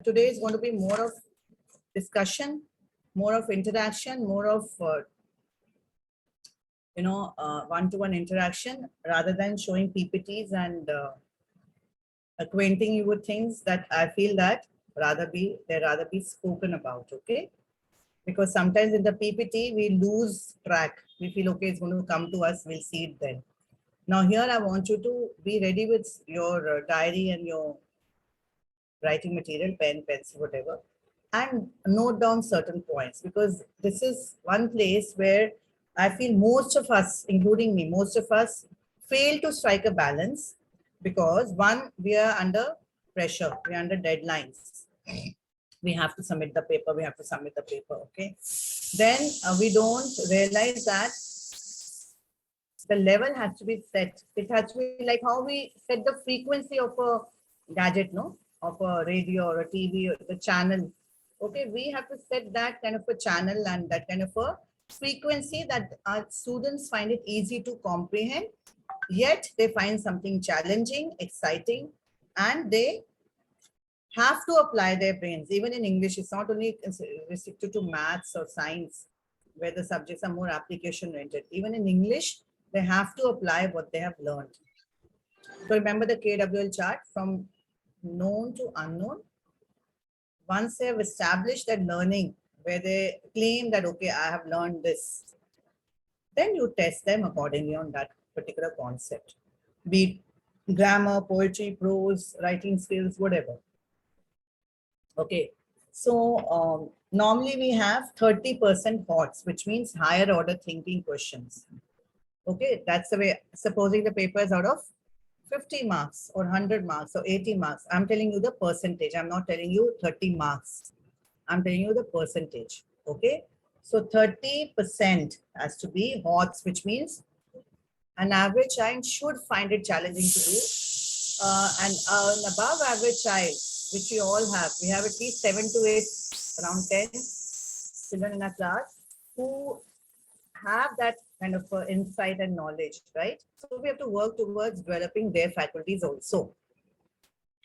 Today is going to be more of discussion, more of interaction, more of one-to-one interaction rather than showing PPTs and acquainting you with things that I feel that they rather be spoken about. Okay, because sometimes in the PPT we lose track. We feel okay, it's going to come to us. We'll see it then. Now here I want you to be ready with your diary and your writing material, pen, pencil, whatever, and note down certain points, because this is one place where I feel most of us, including me, most of us fail to strike a balance because one, we are under pressure, we are under deadlines. We have to submit the paper, okay? Then we don't realize that the level has to be set. It has to be like how we set the frequency of a gadget, no? Of a radio or a TV or the channel. Okay, we have to set that kind of a channel and that kind of a frequency that our students find it easy to comprehend, yet they find something challenging, exciting, and they have to apply their brains. Even in English, it's not only restricted to maths or science, where the subjects are more application oriented. Even in English, they have to apply what they have learned. So remember the KWL chart from known to unknown. Once they have established that learning, where they claim that, okay, I have learned this, then you test them accordingly on that particular concept. Be it grammar, poetry, prose, writing skills, whatever. Okay, so normally we have 30% HOTS, which means higher order thinking questions. Okay, that's the way. Supposing the paper is out of 50 marks or 100 marks or 80 marks. I'm telling you the percentage. I'm not telling you 30 marks. I'm telling you the percentage. Okay, so 30% has to be HOTS, which means an average child should find it challenging to do. And an above average child, which we all have, we have at least 7 to 8, around 10 children in our class who have that kind of insight and knowledge, right? So we have to work towards developing their faculties also.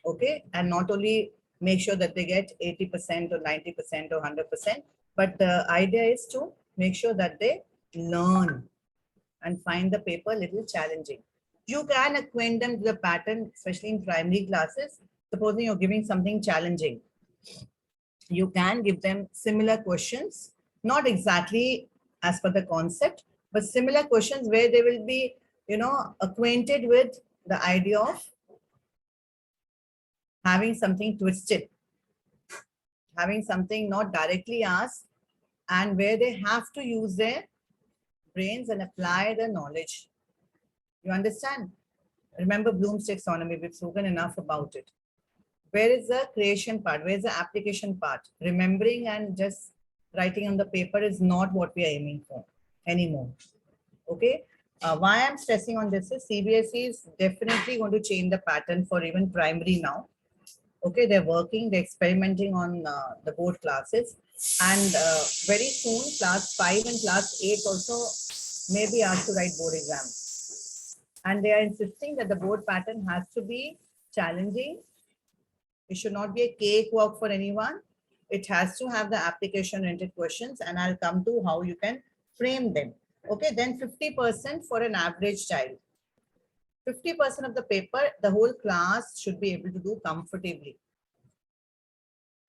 Okay, and not only make sure that they get 80% or 90% or 100%, but the idea is to make sure that they learn and find the paper a little challenging. You can acquaint them to the pattern, especially in primary classes. Supposing you're giving something challenging, you can give them similar questions, not exactly as per the concept, but similar questions where they will be, acquainted with the idea of having something twisted, having something not directly asked, and where they have to use their brains and apply the knowledge. You understand? Remember Bloom's taxonomy, we've spoken enough about it. Where is the creation part? Where is the application part? Remembering and just writing on the paper is not what we are aiming for anymore. Okay. Why I'm stressing on this is CBSE is definitely going to change the pattern for even primary now. Okay, they're working, they're experimenting on the board classes, and very soon class 5 and class 8 also may be asked to write board exams. And they are insisting that the board pattern has to be challenging. It should not be a cakewalk for anyone. It has to have the application-oriented questions, and I'll come to how you can frame them. Okay, then 50% for an average child. 50% of the paper, the whole class should be able to do comfortably.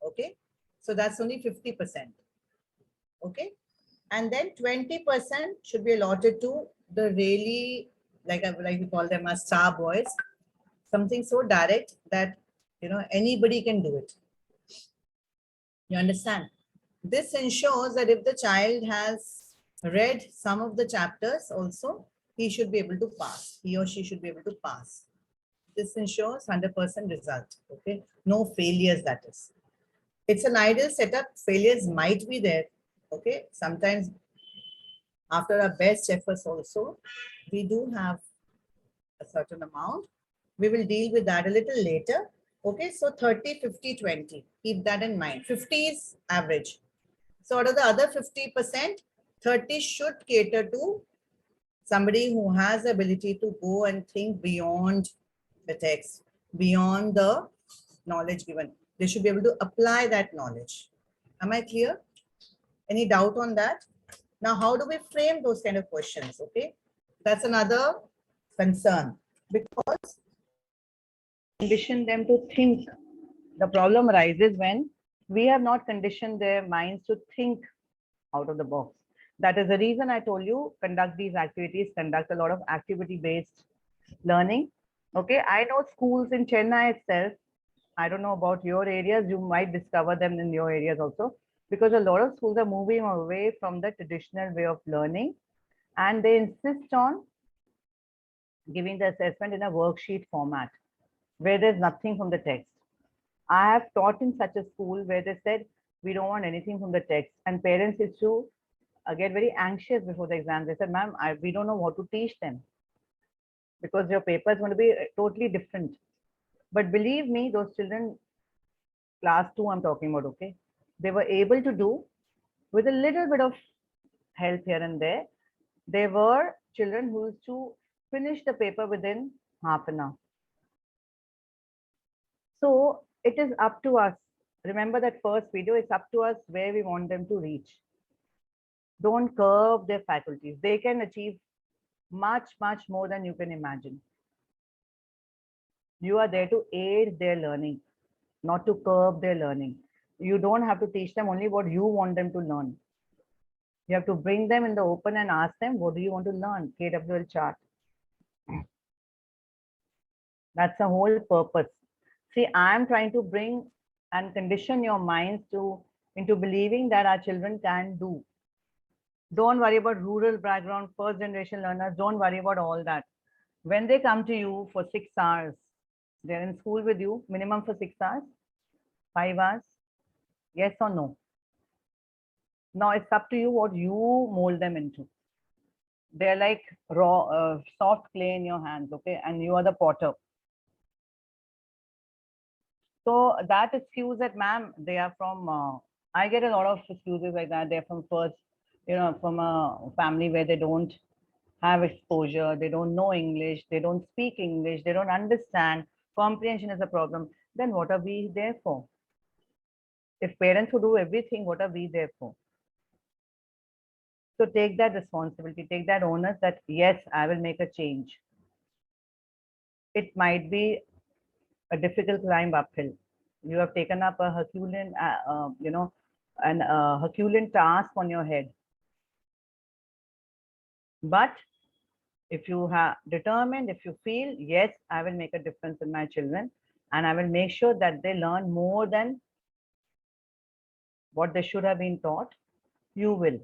Okay, so that's only 50%. Okay, and then 20% should be allotted to the really, like we call them as star boys, something so direct that anybody can do it. You understand? This ensures that if the child has read some of the chapters also, he should be able to pass. He or she should be able to pass. This ensures 100% result. Okay, no failures, that is. It's an ideal setup. Failures might be there. Okay, sometimes after our best efforts also, we do have a certain amount. We will deal with that a little later. Okay, so 30, 50, 20. Keep that in mind. 50 is average. So out of the other 50%, 30 should cater to somebody who has the ability to go and think beyond the text, beyond the knowledge given. They should be able to apply that knowledge. Am I clear? Any doubt on that? Now, how do we frame those kind of questions? Okay, that's another concern, because condition them to think. The problem arises when we have not conditioned their minds to think out of the box. That is the reason I told you, conduct these activities, conduct a lot of activity-based learning. Okay, I know schools in Chennai itself, I don't know about your areas, you might discover them in your areas also, because a lot of schools are moving away from the traditional way of learning, and they insist on giving the assessment in a worksheet format where there's nothing from the text. I have taught in such a school where they said, we don't want anything from the text, and parents used to get very anxious before the exam. They said, ma'am, we don't know what to teach them because your paper is going to be totally different. But believe me, those children, class 2 I'm talking about, okay, they were able to do with a little bit of help here and there. They were children who used to finish the paper within half an hour. So it is up to us. Remember that first video, it's up to us where we want them to reach. Don't curb their faculties. They can achieve much, much more than you can imagine. You are there to aid their learning, not to curb their learning. You don't have to teach them only what you want them to learn. You have to bring them in the open and ask them, what do you want to learn? KWL chart. That's the whole purpose. See, I'm trying to bring and condition your minds into believing that our children can do. Don't worry about rural background, first generation learners. Don't worry about all that. When they come to you for 6 hours, they're in school with you, minimum for 6 hours, 5 hours, yes or no? Now it's up to you what you mold them into. They're like raw, soft clay in your hands, okay? And you are the potter. So that excuse that, ma'am, they are from, I get a lot of excuses like that. They're from first, from a family where they don't have exposure, they don't know English, they don't speak English, they don't understand, comprehension is a problem. Then what are we there for? If parents who do everything, what are we there for? So take that responsibility, take that onus that, yes, I will make a change. It might be a difficult climb uphill. You have taken up a Herculean, Herculean task on your head. But if you have determined, if you feel, yes, I will make a difference in my children, and I will make sure that they learn more than what they should have been taught, you will.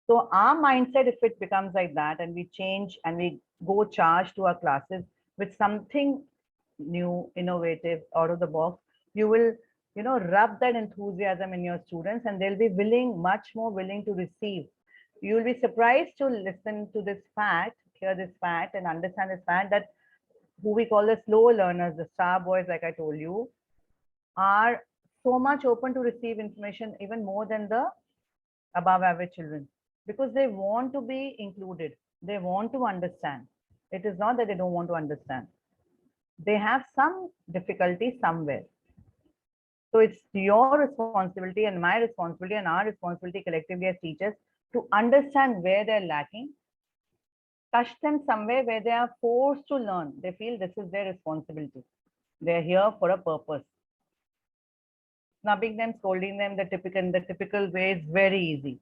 So our mindset, if it becomes like that, and we change and we go charge to our classes with something new, innovative, out of the box, you will, rub that enthusiasm in your students, and they'll be willing, much more willing to receive. You will be surprised to listen to this fact, hear this fact, and understand this fact that who we call the slow learners, the star boys, like I told you, are so much open to receive information even more than the above average children, because they want to be included. They want to understand. It is not that they don't want to understand. They have some difficulty somewhere. So it's your responsibility and my responsibility and our responsibility collectively as teachers to understand where they're lacking, touch them somewhere where they are forced to learn. They feel this is their responsibility. They're here for a purpose. Snubbing them, scolding them the typical way is very easy.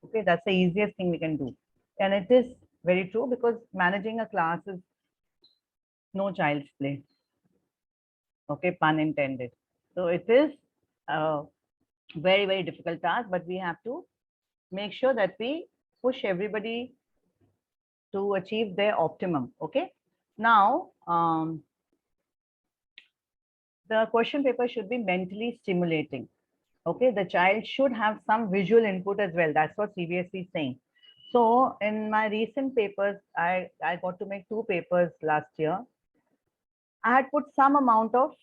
Okay, that's the easiest thing we can do. And it is very true, because managing a class is no child's play. Okay, pun intended. So it is a very, very difficult task, but we have to make sure that we push everybody to achieve their optimum. Okay. Now, the question paper should be mentally stimulating. Okay, the child should have some visual input as well. That's what CBSE is saying. So in my recent papers, I got to make 2 papers last year. I had put some amount of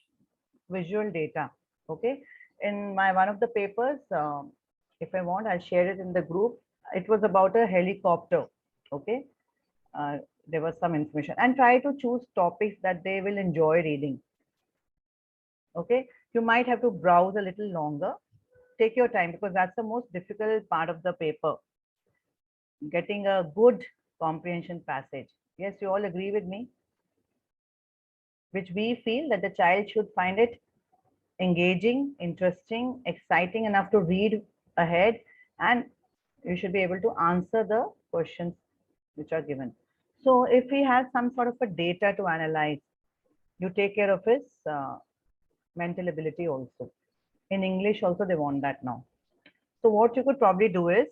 visual data. Okay, in my one of the papers, if I want, I'll share it in the group. It was about a helicopter. Okay, there was some information, and try to choose topics that they will enjoy reading. Okay, You might have to browse a little longer. Take your time because that's the most difficult part of the paper. Getting a good comprehension passage. Yes, you all agree with me? Which we feel that the child should find it engaging, interesting, exciting enough to read ahead, and you should be able to answer the questions which are given. So if he has some sort of a data to analyze, you take care of his mental ability also. In English also they want that now. So what you could probably do is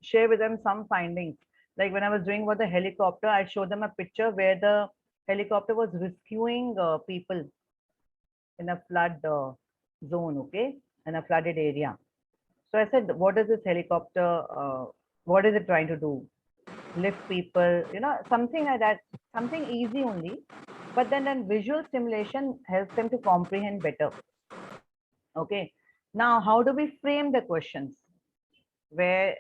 share with them some findings. Like when I was doing about the helicopter, I showed them a picture where the helicopter was rescuing people in a flood zone, okay, in a flooded area. So I said, what is this helicopter? What is it trying to do? Lift people, something like that, something easy only. But then visual stimulation helps them to comprehend better. Okay. Now, how do we frame the questions where,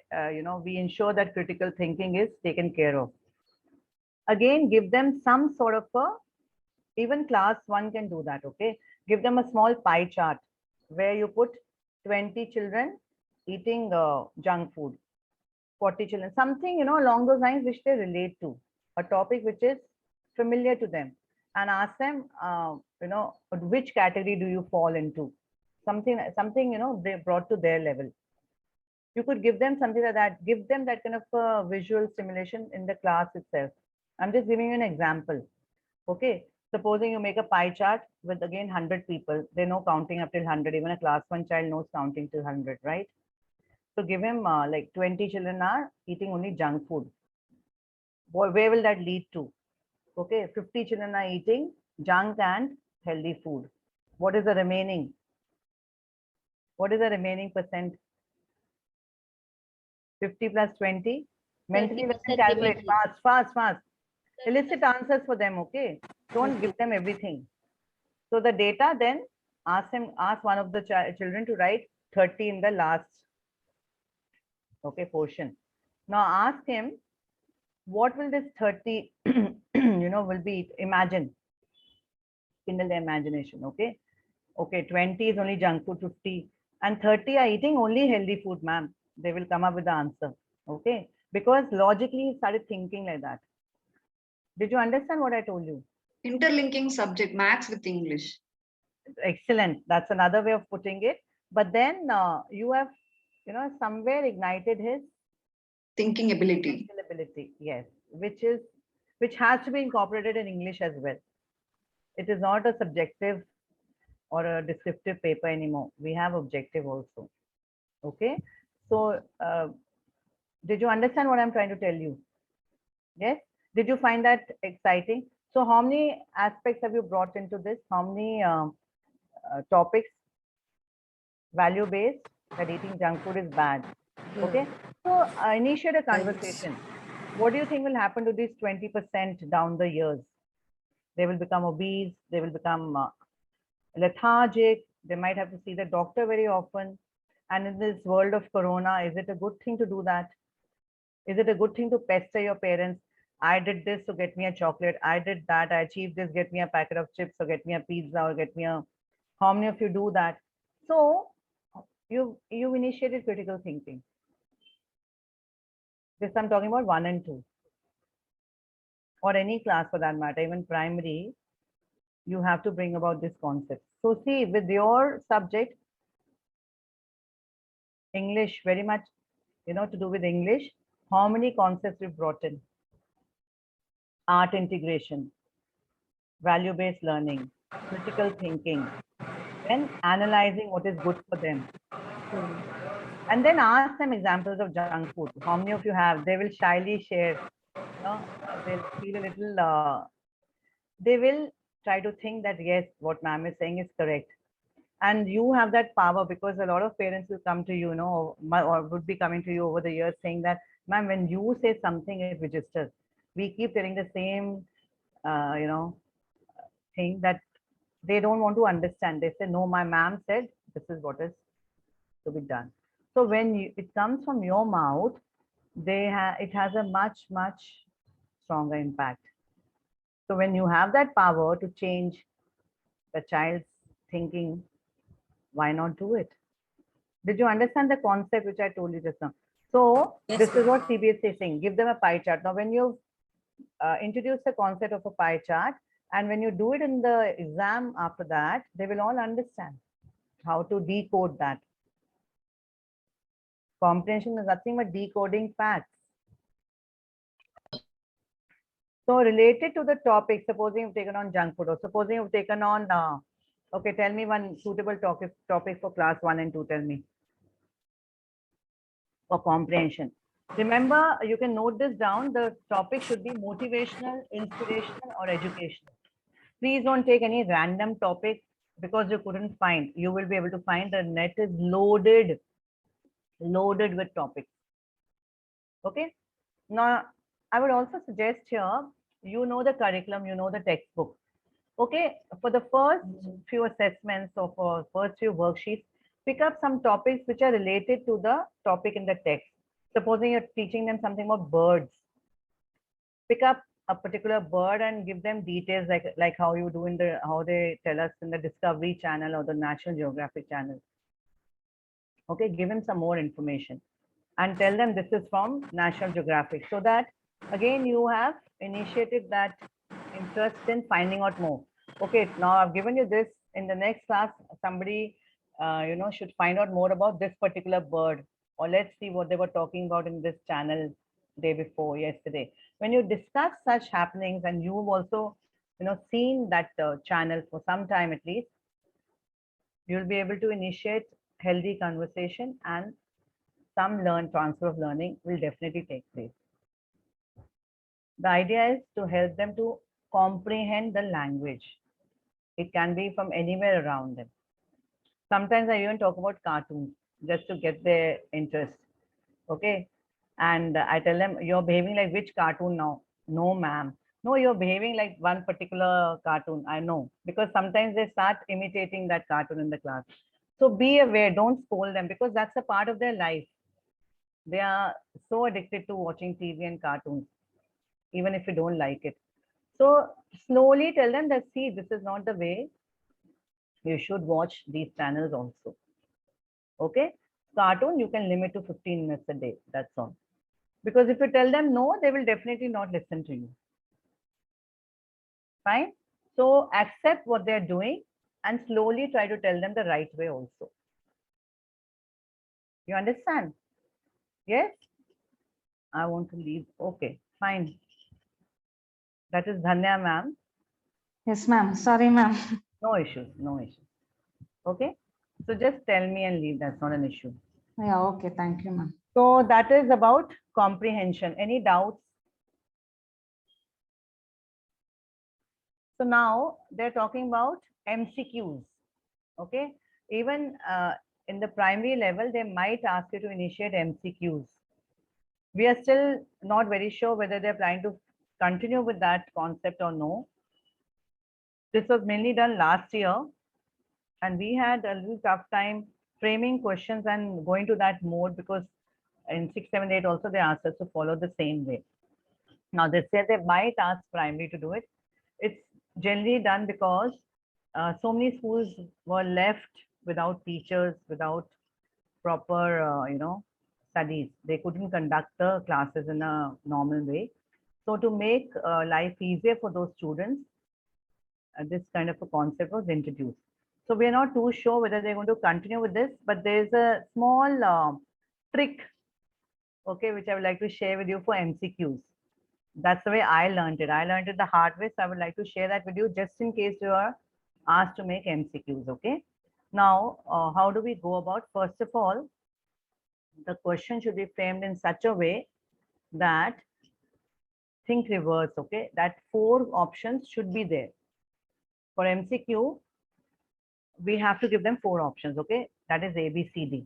we ensure that critical thinking is taken care of? Again, give them some sort of even class one can do that. Okay. Give them a small pie chart where you put 20 children eating junk food, 40 children, something, along those lines which they relate to, a topic which is familiar to them, and ask them, which category do you fall into? Something, they brought to their level. You could give them something like that, give them that kind of visual stimulation in the class itself. I'm just giving you an example. Okay. Supposing you make a pie chart with again 100 people, they know counting up till 100. Even a class one child knows counting till 100, right? So give him like 20 children are eating only junk food. Where will that lead to? Okay, 50 children are eating junk and healthy food. What is the remaining? What is the remaining percent? 50 plus 20? Mentally let them calculate fast. Elicit answers for them, okay? Don't give them everything. So the data, then ask one of the children to write 30 in the last portion. Now ask him, what will this 30 will be? Imagine, kindle the imagination. Okay, 20 is only junk food, 50 and 30 are eating only healthy food, ma'am. They will come up with the answer. Okay, because logically he started thinking like that. Did you understand what I told you? Interlinking subject maths with English. Excellent. That's another way of putting it. But then you have somewhere ignited his Thinking ability. yes, which has to be incorporated in English as well. It is not a subjective or a descriptive paper anymore. We have objective also. Okay. So did you understand what I'm trying to tell you? Yes. Did you find that exciting? So how many aspects have you brought into this? How many topics? Value based, that eating junk food is bad. Okay. So initiate a conversation. What do you think will happen to these 20% down the years? They will become obese. They will become lethargic. They might have to see the doctor very often. And in this world of corona, is it a good thing to do that? Is it a good thing to pester your parents? I did this, so get me a chocolate. I did that, I achieved this, get me a packet of chips, or get me a pizza, or get me a. How many of you do that? So you initiated critical thinking. This I'm talking about 1 and 2, or any class for that matter, even primary. You have to bring about this concept. So see, with your subject, English, very much, to do with English, how many concepts we've brought in? Art integration, value-based learning, critical thinking, then analyzing what is good for them. And then ask them examples of junk food. How many of you have? They will shyly share. They'll feel a little, they will try to think that, yes, what ma'am is saying is correct. And you have that power because a lot of parents will come to you, or would be coming to you over the years saying that, ma'am, when you say something, it registers. We keep telling the same, thing that they don't want to understand. They say, no, my ma'am said this is what is to be done. So when it comes from your mouth, it has a much stronger impact. So when you have that power to change the child's thinking, why not do it? Did you understand the concept which I told you just now? So Yes, this is ma'am. what CBSE is saying. Give them a pie chart. Now, when you introduce the concept of a pie chart, and when you do it in the exam after that, they will all understand how to decode that. Comprehension is nothing but decoding facts. So related to the topic, supposing you've taken on junk food, or supposing you've taken on, okay, tell me one suitable topic for class 1 and 2, tell me, for comprehension. Remember, you can note this down, the topic should be motivational, inspirational, or educational. Please don't take any random topic because you couldn't find. You will be able to find the net is loaded with topics. Okay. Now, I would also suggest here, you know the curriculum, you know the textbook. Okay, for the first few assessments or for first few worksheets, pick up some topics which are related to the topic in the text. Supposing you're teaching them something about birds, pick up a particular bird and give them details like how you do in the, how they tell us in the Discovery Channel or the National Geographic Channel. Okay, give them some more information and tell them this is from National Geographic, so that again you have initiated that interest in finding out more. Okay, now I've given you this. In the next class, somebody should find out more about this particular bird, or let's see what they were talking about in this channel day before yesterday. When you discuss such happenings and you've also seen that channel for some time at least, you'll be able to initiate healthy conversation, and some transfer of learning will definitely take place. The idea is to help them to comprehend the language. It can be from anywhere around them. Sometimes I even talk about cartoons just to get their interest. Okay. And I tell them, you're behaving like which cartoon now? No, ma'am. No, you're behaving like one particular cartoon. I know. Because sometimes they start imitating that cartoon in the class. So be aware, don't scold them, because that's a part of their life. They are so addicted to watching TV and cartoons, even if you don't like it. So slowly tell them that, see, this is not the way. You should watch these channels also. Okay. Cartoon, you can limit to 15 minutes a day. That's all. Because if you tell them no, they will definitely not listen to you. Fine. So accept what they're doing and slowly try to tell them the right way also. You understand? Yes? I want to leave. Okay, fine. That is Dhanya, ma'am. Yes, ma'am. Sorry, ma'am. No issues, no issues. Okay. So just tell me and leave. That's not an issue. Yeah, okay. Thank you, ma'am. So that is about comprehension. Any doubts? So now they're talking about MCQs. Okay. Even in the primary level, they might ask you to initiate MCQs. We are still not very sure whether they're planning to continue with that concept or no. This was mainly done last year, and we had a little tough time framing questions and going to that mode, because in 6, 7, 8 also they asked us to follow the same way. Now they said they might ask primary to do it. It's generally done because so many schools were left without teachers, without proper studies. They couldn't conduct the classes in a normal way. So to make life easier for those students, this kind of a concept was introduced. So we are not too sure whether they're going to continue with this, but there's a small trick, okay, which I would like to share with you for MCQs. That's the way I learned it. I learned it the hard way, so I would like to share that with you just in case you are asked to make MCQs, okay? Now, how do we go about? First of all, the question should be framed in such a way that, think reverse, okay? That 4 options should be there. For MCQ, we have to give them 4 options, okay? That is A, B, C, D.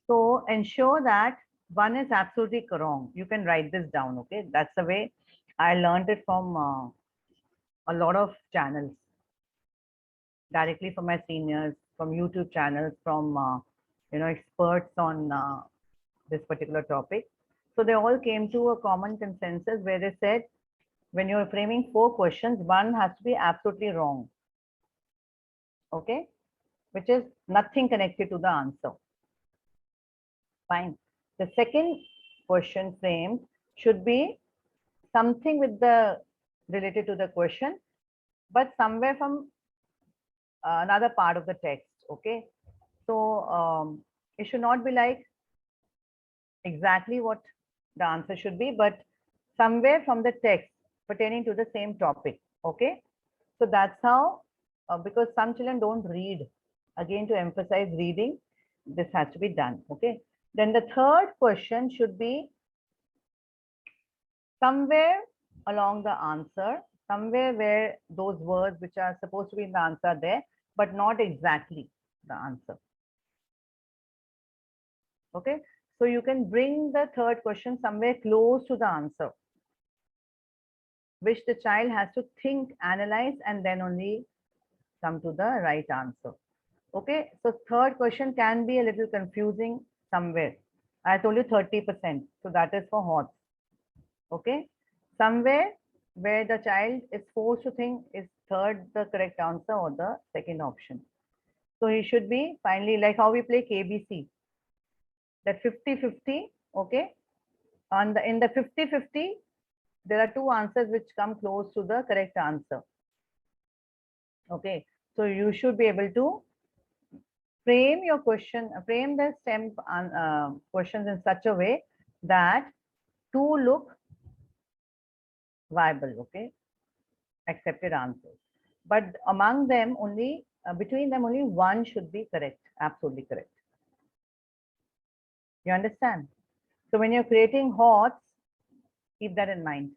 So ensure that one is absolutely wrong. You can write this down, okay? That's the way I learned it from a lot of channels, directly from my seniors, from YouTube channels, from experts on this particular topic. So they all came to a common consensus where they said, when you're framing 4 questions, one has to be absolutely wrong. okay, which is nothing connected to the answer. Fine. The second question frame should be something with the related to the question, but somewhere from another part of the text. Okay. So it should not be like exactly what the answer should be, but somewhere from the text pertaining to the same topic. Okay. So that's how, because some children don't read. Again, to emphasize reading, this has to be done. Okay. Then the third question should be somewhere along the answer, somewhere where those words which are supposed to be in the answer are there, but not exactly the answer. Okay. So you can bring the third question somewhere close to the answer, which the child has to think, analyze, and then only come to the right answer. Okay. So third question can be a little confusing somewhere. I told you 30%. So that is for HOTS. Okay. Somewhere where the child is forced to think, is third the correct answer or the second option. So he should be finally like how we play KBC, that 50-50. Okay. On the in the 50-50, there are two answers which come close to the correct answer. Okay. So you should be able to frame your question, frame the STEM questions in such a way that two look viable, okay, accepted answers. But among them only, between them only one should be correct, absolutely correct. You understand? So when you're creating HOTS, keep that in mind.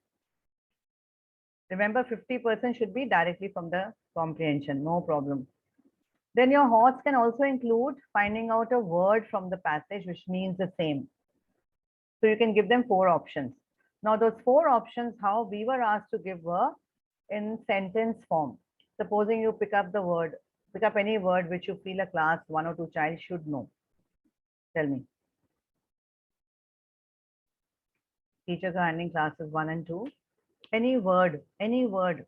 Remember, 50% should be directly from the comprehension, no problem. Then your HOTS can also include finding out a word from the passage which means the same. So you can give them 4 options. Now those 4 options, how we were asked to give were in sentence form. Supposing you pick up the word, pick up any word which you feel a class 1 or 2 child should know. Tell me. Teachers are handling classes 1 and 2. Any word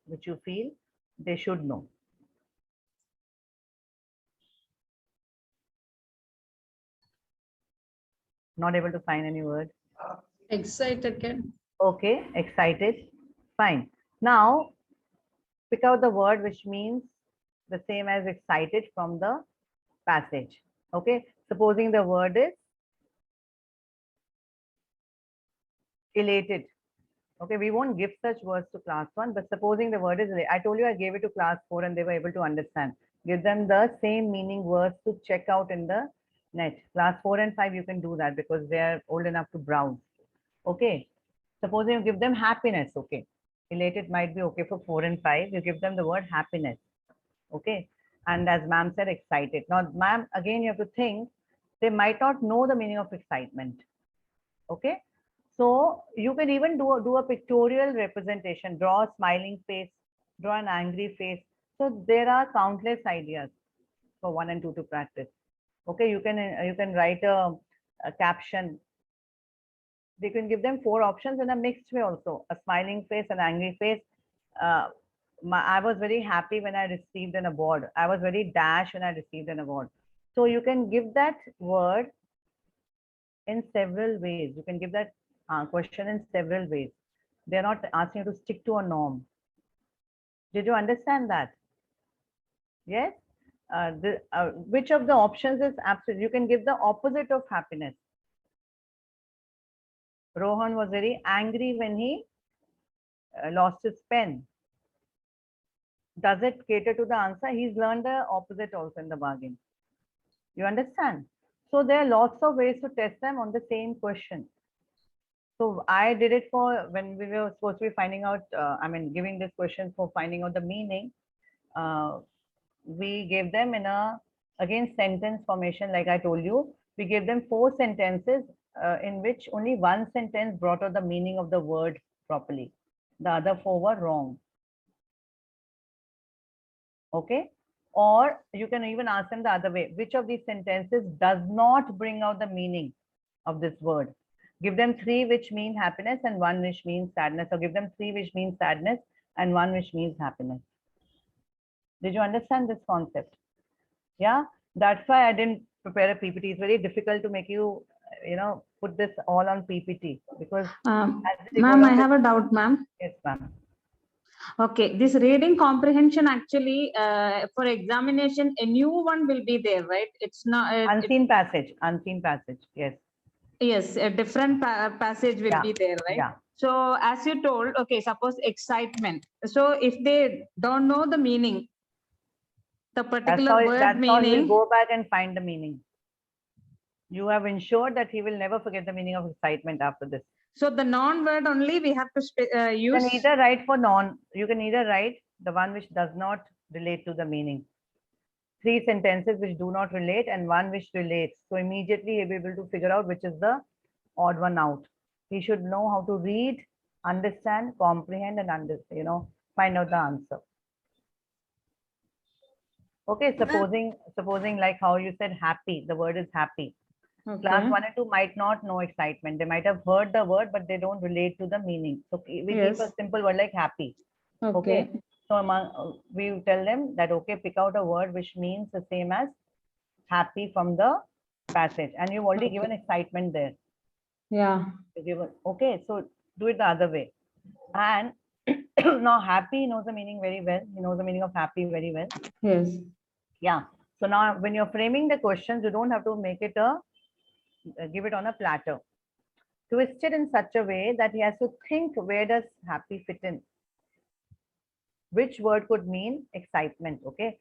which you feel they should know. Not able to find any word. Excited, can. Okay, excited. Fine. Now, pick out the word which means the same as excited from the passage. Okay, supposing the word is elated. Okay, we won't give such words to class 1, but supposing the word is, I told you I gave it to class 4 and they were able to understand. Give them the same meaning words to check out in the net. Class 4 and 5, you can do that because they are old enough to browse. Okay, supposing you give them happiness. Okay, elated might be okay for 4 and 5. You give them the word happiness. Okay, and as ma'am said, excited. Now, ma'am, again, you have to think they might not know the meaning of excitement. Okay, so you can even do a pictorial representation, draw a smiling face, draw an angry face. So there are countless ideas for 1 and 2 to practice. Okay, you can write a caption. They can give them 4 options in a mixed way also, a smiling face, an angry face. I was very happy when I received an award. I was very dashed when I received an award. So you can give that word in several ways. You can give that question in several ways. They're not asking you to stick to a norm. Did you understand that? Yes? Which of the options is absolute? You can give the opposite of happiness. Rohan was very angry when he lost his pen. Does it cater to the answer? He's learned the opposite also in the bargain. You understand? So there are lots of ways to test them on the same question. So I did it for when we were supposed to be finding out, giving this question for finding out the meaning. We gave them in a, again, sentence formation, like I told you. We gave them 4 sentences in which only 1 sentence brought out the meaning of the word properly. The other 4 were wrong. Okay. Or you can even ask them the other way. Which of these sentences does not bring out the meaning of this word? Give them 3 which mean happiness and 1 which means sadness, or give them 3 which means sadness and 1 which means happiness. Did you understand this concept? Yeah, that's why I didn't prepare a PPT. It's very difficult to make you, put this all on PPT because as we go Ma'am, I along have a doubt, ma'am. yes, ma'am. Okay, this reading comprehension actually, for examination, a new one will be there, right? It's not, Unseen passage. Yes. yes, a different passage will Yeah, be there, right? yeah. So as you told, okay, suppose excitement. So if they don't know the meaning, the particular word That's how he'll meaning, go back and find the meaning. You have ensured that he will never forget the meaning of excitement after this. so the non-word only we have to You use. can either write for non, you can either write the one which does not relate to the meaning. 3 sentences which do not relate and one which relates. So immediately he'll be able to figure out which is the odd one out. He should know how to read, understand, comprehend, and find out the answer. Okay, supposing like how you said happy, the word is happy. Class Okay. 1 and 2 might not know excitement. They might have heard the word, but they don't relate to the meaning. So we keep a Yes. simple word like happy. Okay. So we tell them that, okay, pick out a word which means the same as happy from the passage. And you've already given excitement there. Yeah. Okay, so do it the other way. And now happy knows the meaning very well. He knows the meaning of happy very well. Yes. Yeah. So now when you're framing the questions, you don't have to make it give it on a platter. Twist it in such a way that he has to think, where does happy fit in? Which word could mean excitement? Okay.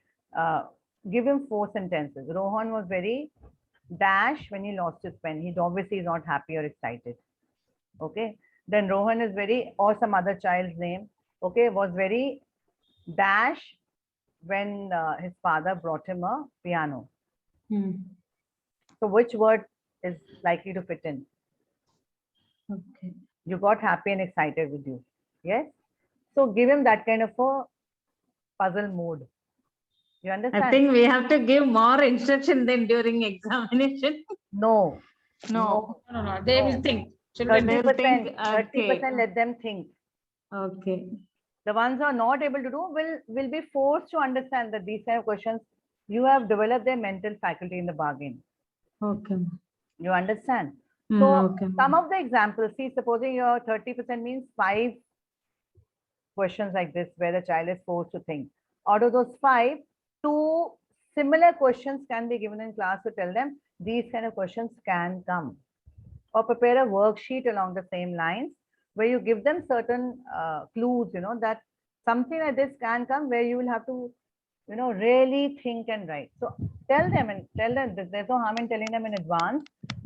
Give him 4 sentences. Rohan was very dash when he lost his pen. He obviously is not happy or excited. Okay. Then Rohan is very, or some other child's name, okay, was very dash when his father brought him a piano. So which word is likely to fit in? Okay. You got happy and excited with you. Yes. So give him that kind of a puzzle mode. You understand? I think we have to give more instruction than during examination. No. No. No, they will think. Children 30%, will think, 30% let them think. Okay. The ones who are not able to do will be forced to understand that these kind of questions, you have developed their mental faculty in the bargain. Okay. You understand? So Okay. some of the examples, see, supposing your 30% means 5 questions like this where the child is forced to think. Out of those 5, 2 similar questions can be given in class to tell them these kind of questions can come. Or prepare a worksheet along the same lines where you give them certain clues, that something like this can come where you will have to, really think and write. So tell them that there's no harm in telling them in advance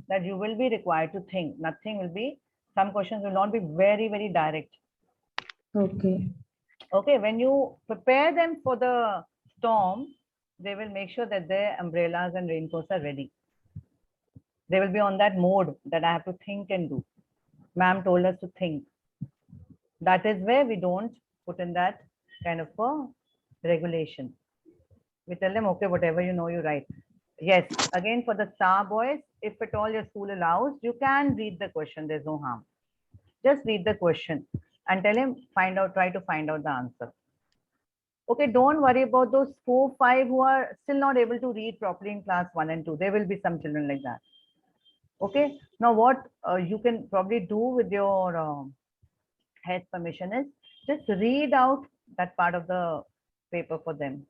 that you will be required to think. Nothing will be, some questions will not be very, very direct. Okay. Okay, when you prepare them for the storm, they will make sure that their umbrellas and raincoats are ready. They will be on that mode that I have to think and do. Ma'am told us to think. That is where we don't put in that kind of a regulation. We tell them, okay, whatever you know, you write. Yes, again, for the star boys, if at all your school allows, you can read the question. There's no harm. Just read the question and tell him, try to find out the answer. Okay, don't worry about those 4, 5 who are still not able to read properly in class 1 and 2. There will be some children like that. Okay, now what you can probably do with your head's permission is just read out that part of the paper for them.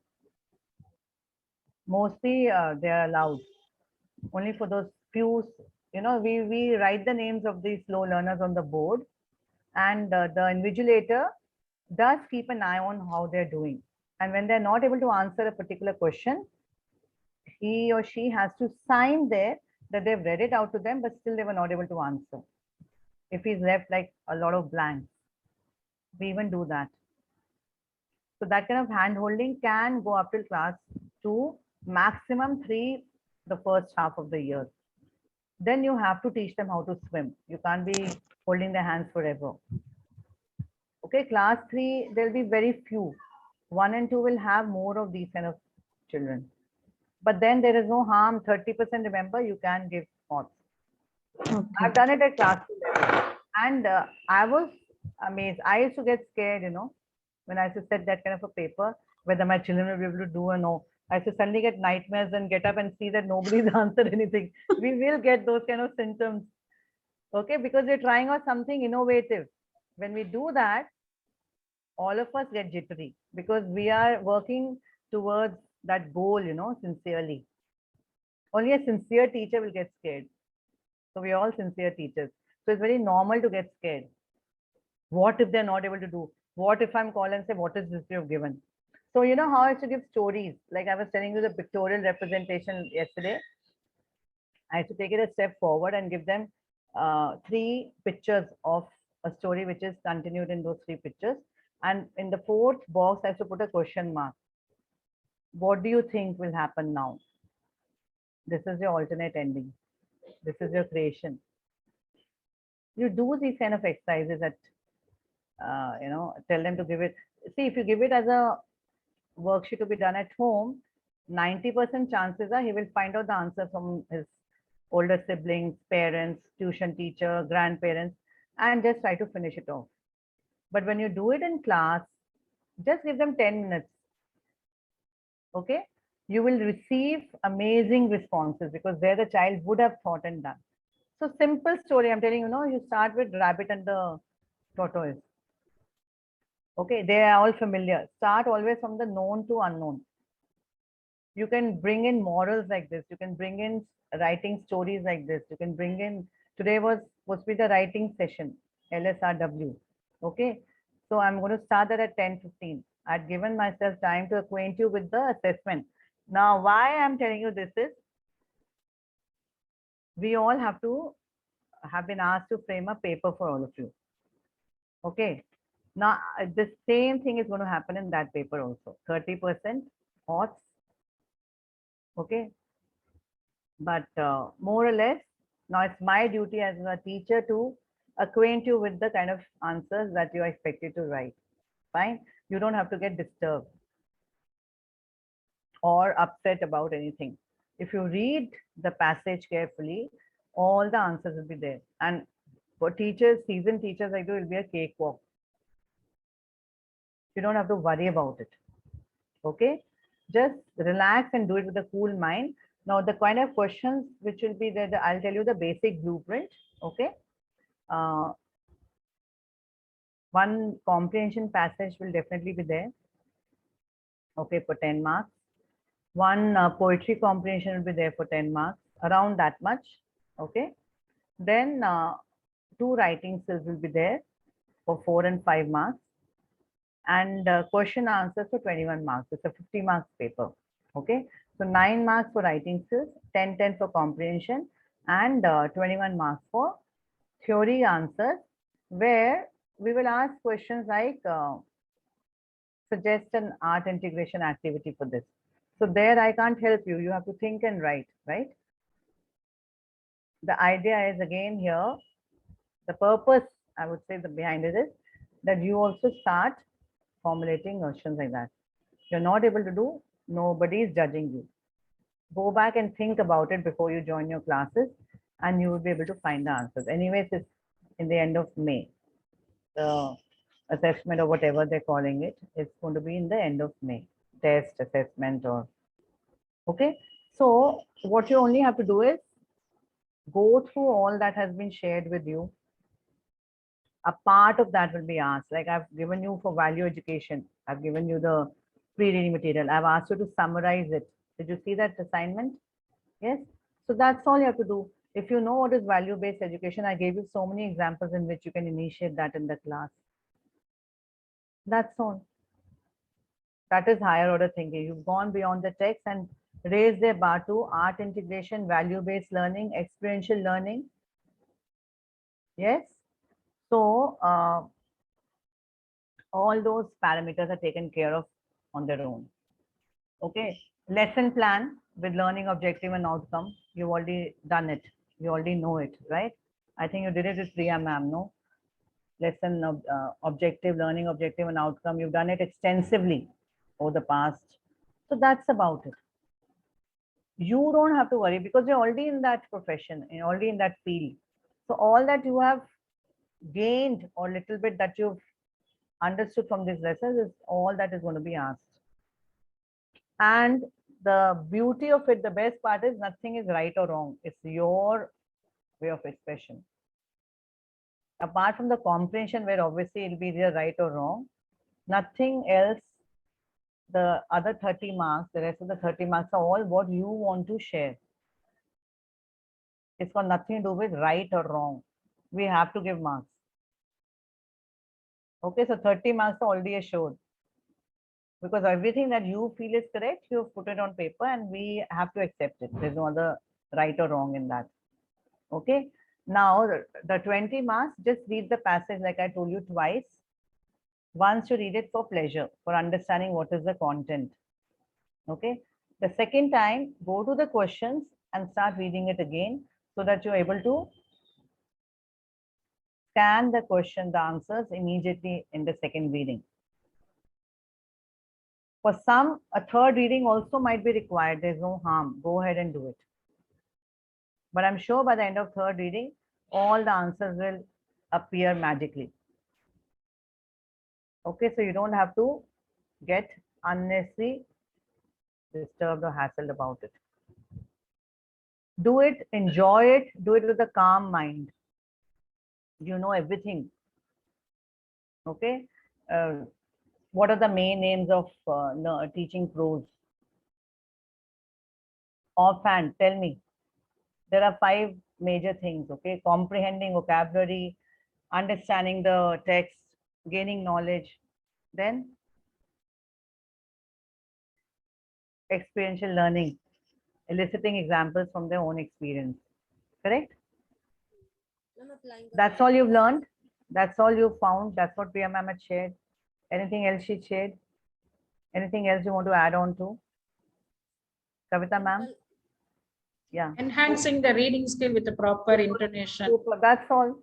Mostly they are allowed. Only for those few, we write the names of these slow learners on the board, and the invigilator does keep an eye on how they're doing. And when they're not able to answer a particular question, he or she has to sign there that they've read it out to them, but still they were not able to answer. If he's left like a lot of blanks, we even do that. So that kind of hand holding can go up till class 2, maximum 3, the first half of the year. Then you have to teach them how to swim. You can't be holding their hands forever. Okay, class 3, there'll be very few. 1 and 2 will have more of these kind of children. But then there is no harm. 30%, remember, you can give spots. Okay. I've done it at class 2 level. And I was amazed. I used to get scared, when I used to set that kind of a paper, whether my children will be able to do or no. I used to suddenly get nightmares and get up and see that nobody's answered anything. We will get those kind of symptoms. Okay, because we're trying out something innovative. When we do that, all of us get jittery because we are working towards that goal, sincerely. Only a sincere teacher will get scared. So we're all sincere teachers. So it's very normal to get scared. What if they're not able to do? What if I'm called and say, what is this you've given? So you know how I used to give stories? Like I was telling you the pictorial representation yesterday. I used to take it a step forward and give them 3 pictures of a story which is continued in those 3 pictures. And in the 4th box, I have to put a question mark. What do you think will happen now? This is your alternate ending. This is your creation. You do these kind of exercises at, tell them to give it. See, if you give it as a worksheet to be done at home, 90% chances are he will find out the answer from his older siblings, parents, tuition teacher, grandparents, and just try to finish it off. But when you do it in class, just give them 10 minutes. Okay? You will receive amazing responses because there the child would have thought and done. So simple story, I'm telling you, you start with rabbit and the tortoise. Okay, they are all familiar. Start always from the known to unknown. You can bring in morals like this. You can bring in writing stories like this. You can bring in, today was supposed to be the writing session, LSRW. Okay, so I'm going to start that at 10:15. I'd given myself time to acquaint you with the assessment. Now, why I'm telling you this is, we all have been asked to frame a paper for all of you. Okay, now the same thing is going to happen in that paper also. 30% thoughts. Okay, but more or less, now it's my duty as a teacher to acquaint you with the kind of answers that you are expected to write. Fine, you don't have to get disturbed or upset about anything. If you read the passage carefully, all the answers will be there. And for teachers, seasoned teachers like you, it will be a cakewalk. You don't have to worry about it. Okay, just relax and do it with a cool mind. Now, the kind of questions which will be there, I'll tell you the basic blueprint. Okay, one comprehension passage will definitely be there. Okay, for 10 marks. One poetry comprehension will be there for 10 marks, around that much. Okay, then 2 writing skills will be there for 4 and 5 marks, and question answers for 21 marks. It's a 50 marks paper. Okay, so 9 marks for writing skills, 10 for comprehension, and 21 marks for theory answers, where we will ask questions like suggest an art integration activity for this. So there I can't help you. You have to think and write, right? The idea is again here, the purpose, I would say, the behind it is that you also start formulating questions like that. You're not able to do, nobody is judging you. Go back and think about it before you join your classes, and you will be able to find the answers. Anyways, it's in the end of May. The assessment or whatever they're calling it, it's going to be in the end of May. Test, assessment, or okay. So what you only have to do is go through all that has been shared with you. A part of that will be asked. Like I've given you for value education, I've given you the pre-reading material. I've asked you to summarize it. Did you see that assignment? Yes. So that's all you have to do. If you know what is value-based education, I gave you so many examples in which you can initiate that in the class. That's all. That is higher order thinking. You've gone beyond the text and raised their bar to art integration, value-based learning, experiential learning. Yes. So all those parameters are taken care of on their own. Okay. Lesson plan with learning objective and outcome. You've already done it. You already know it, right? I think you did it with Priya ma'am, no? Lesson of objective, learning objective and outcome. You've done it extensively over the past. So that's about it. You don't have to worry because you're already in that profession, you're already in that field. So all that you have gained or little bit that you've understood from these lessons is all that is going to be asked. And the beauty of it, the best part is nothing is right or wrong. It's your way of expression. Apart from the comprehension, where obviously it'll be either right or wrong, nothing else. The other 30 marks, the rest of the 30 marks are all what you want to share. It's got nothing to do with right or wrong. We have to give marks. Okay, so 30 marks are already assured. Because everything that you feel is correct, you've put it on paper and we have to accept it. There's no other right or wrong in that. Okay, now the 20 marks, just read the passage like I told you twice. Once you read it for pleasure, for understanding what is the content. Okay, the second time, go to the questions and start reading it again so that you're able to scan the question, the answers immediately in the second reading. For some, a third reading also might be required. There's no harm. Go ahead and do it. But I'm sure by the end of third reading, all the answers will appear magically. Okay, so you don't have to get unnecessarily disturbed or hassled about it. Do it, enjoy it, do it with a calm mind. You know everything. Okay. What are the main names of teaching prose? Offhand, tell me. There are 5 major things, okay? Comprehending vocabulary, understanding the text, gaining knowledge, then experiential learning, eliciting examples from their own experience. Correct? That's all you've learned? That's all you found? That's what Priya ma'am had shared? Anything else she shared? Anything else you want to add on to? Kavita ma'am? Yeah. Enhancing the reading skill with the proper intonation. Super. That's all.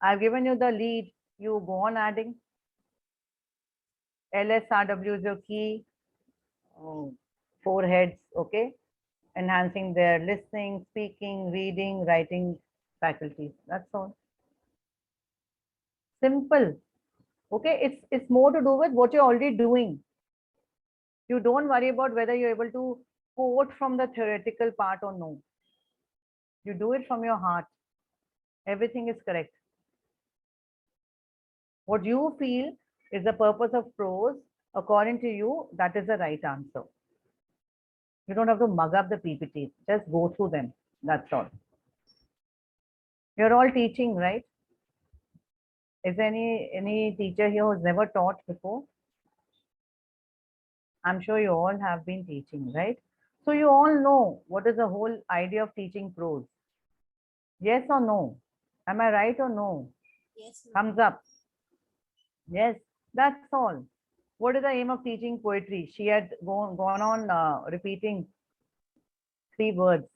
I've given you the lead. You go on adding. LSRW is your key. 4 heads, okay? Enhancing their listening, speaking, reading, writing faculties. That's all. Simple. Okay, it's more to do with what you're already doing. You don't worry about whether you're able to quote from the theoretical part or no. You do it from your heart. Everything is correct. What you feel is the purpose of prose, according to you, that is the right answer. You don't have to mug up the PPTs. Just go through them. That's all. You're all teaching, right? Is there any teacher here who's never taught before? I'm sure you all have been teaching, right? So you all know what is the whole idea of teaching prose. Yes or no? Am I right or no? Yes. Thumbs up. Yes, that's all. What is the aim of teaching poetry? She had gone on repeating 3 words.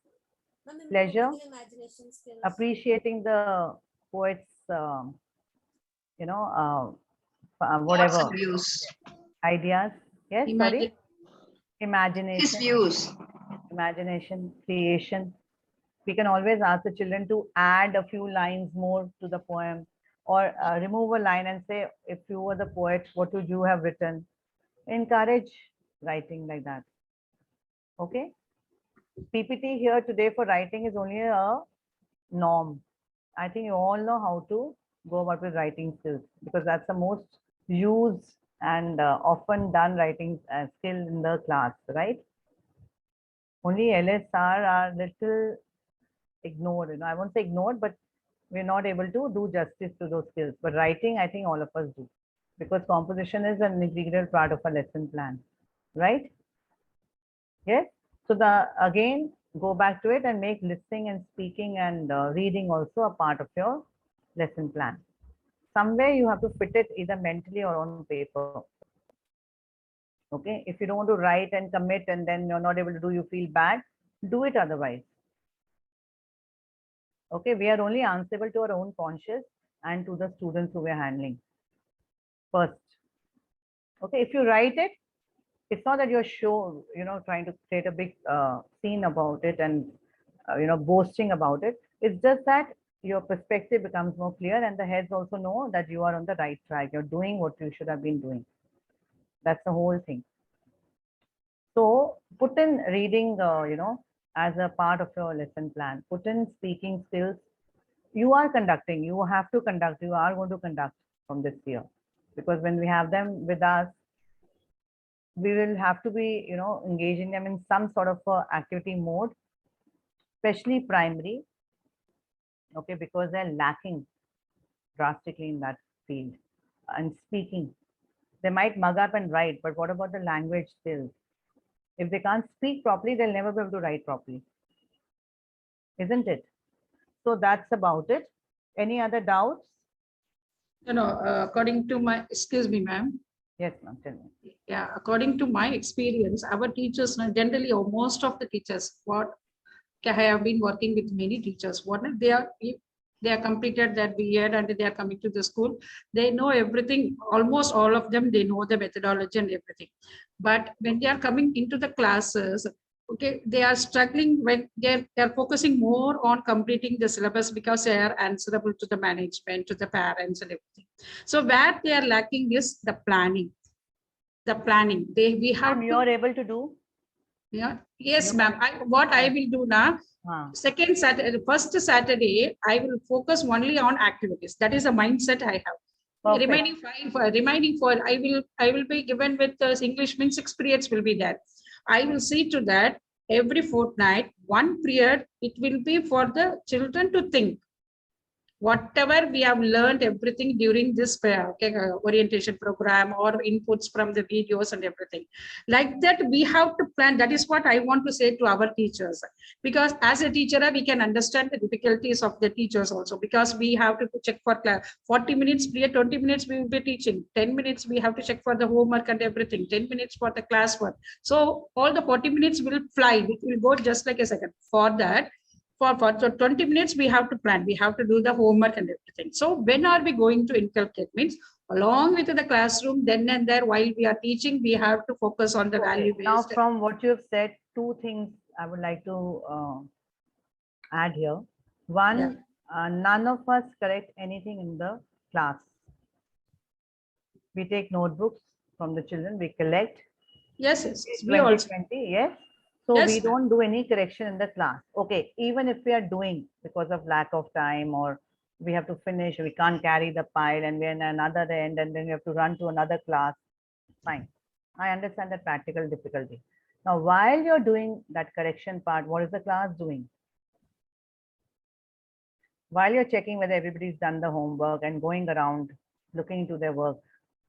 Pleasure, Imagination skills. appreciating the poet's, whatever Thoughts and views. ideas. Yes, Imagine. sorry. His Imagination, views. imagination, creation. We can always ask the children to add a few lines more to the poem, or remove a line and say, if you were the poet, what would you have written? Encourage writing like that. Okay. PPT here today for writing is only a norm. I think you all know how to go about with writing skills, because that's the most used and often done writing skill in the class, right? Only LSR are little ignored. I won't say ignored, but we're not able to do justice to those skills. But writing, I think all of us do, because composition is an integral part of a lesson plan, right? Yes. So again, go back to it and make listening and speaking and reading also a part of your lesson plan. Somewhere you have to fit it either mentally or on paper. Okay. If you don't want to write and commit and then you're not able to do, you feel bad, do it otherwise. Okay. We are only answerable to our own conscious and to the students who we are handling first. Okay. If you write it, it's not that you're trying to create a big scene about it and, boasting about it. It's just that your perspective becomes more clear and the heads also know that you are on the right track. You're doing what you should have been doing. That's the whole thing. So put in reading, as a part of your lesson plan. Put in speaking skills. You are conducting, you have to conduct, you are going to conduct from this year. Because when we have them with us, we will have to be, engaging them in some sort of activity mode, especially primary, okay, because they're lacking drastically in that field. And speaking, they might mug up and write, but what about the language skills? If they can't speak properly, they'll never be able to write properly. Isn't it? So that's about it. Any other doubts? According to my, excuse me, ma'am. Yes, ma'am, tell me. Yeah, according to my experience, our teachers, generally, or most of the teachers, I have been working with many teachers. What if they are completed that B.Ed and they are coming to the school, they know everything. Almost all of them, they know the methodology and everything. But when they are coming into the classes, okay, they are struggling when they're focusing more on completing the syllabus because they are answerable to the management, to the parents and everything. So where they are lacking is the planning. We have And you're able to do? yeah, yes, You ma'am. What I will do now, Huh. first Saturday, I will focus only on activities. That is a mindset I have. Perfect. Remaining four, I will be given with English means 6 periods will be there. I will see to that every fortnight, 1 period, it will be for the children to think. Whatever we have learned, everything during this orientation program or inputs from the videos and everything like that, we have to plan. That is what I want to say to our teachers, because as a teacher, we can understand the difficulties of the teachers also, because we have to check for class 40 minutes period, 20 minutes we will be teaching, 10 minutes we have to check for the homework and everything, 10 minutes for the classwork. So all the 40 minutes will fly, it will go just like a second. For that, for 20 minutes, we have to plan, we have to do the homework and everything. So when are we going to inculcate means along with the classroom, then and there while we are teaching, we have to focus on the value based. Now, from what you have said, two things I would like to add here. One, none of us correct anything in the class. We take notebooks from the children, we collect. Yes, we 20, also. 20, yes. So Yes, we don't do any correction in the class. Okay, even if we are doing because of lack of time, or we have to finish, we can't carry the pile and we're in another end and then we have to run to another class. Fine. I understand that practical difficulty. Now, while you're doing that correction part, what is the class doing? While you're checking whether everybody's done the homework and going around looking into their work,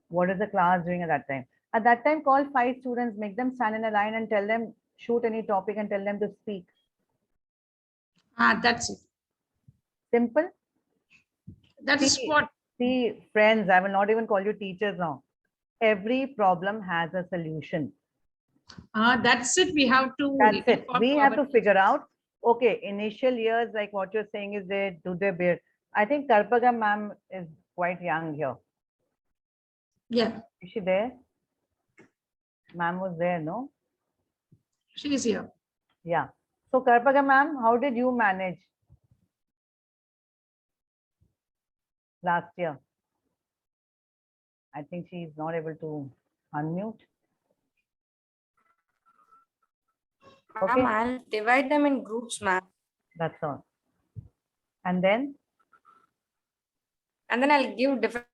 what is the class doing at that time? At that time, call 5 students, make them stand in a line and tell them, shoot any topic and tell them to speak. That's it. Simple. That's what. See, friends, I will not even call you teachers now. Every problem has a solution. That's it. We have to. That's it. We have to figure out. Okay, initial years, like what you're saying is they do their bit. I think Karpaga ma'am is quite young here. Yeah. Is she there? Ma'am was there, no? She is here. Yeah. So Karpaga ma'am, how did you manage last year? I think she is not able to unmute. Okay. I'll divide them in groups, ma'am. That's all. And then? And then I'll give different.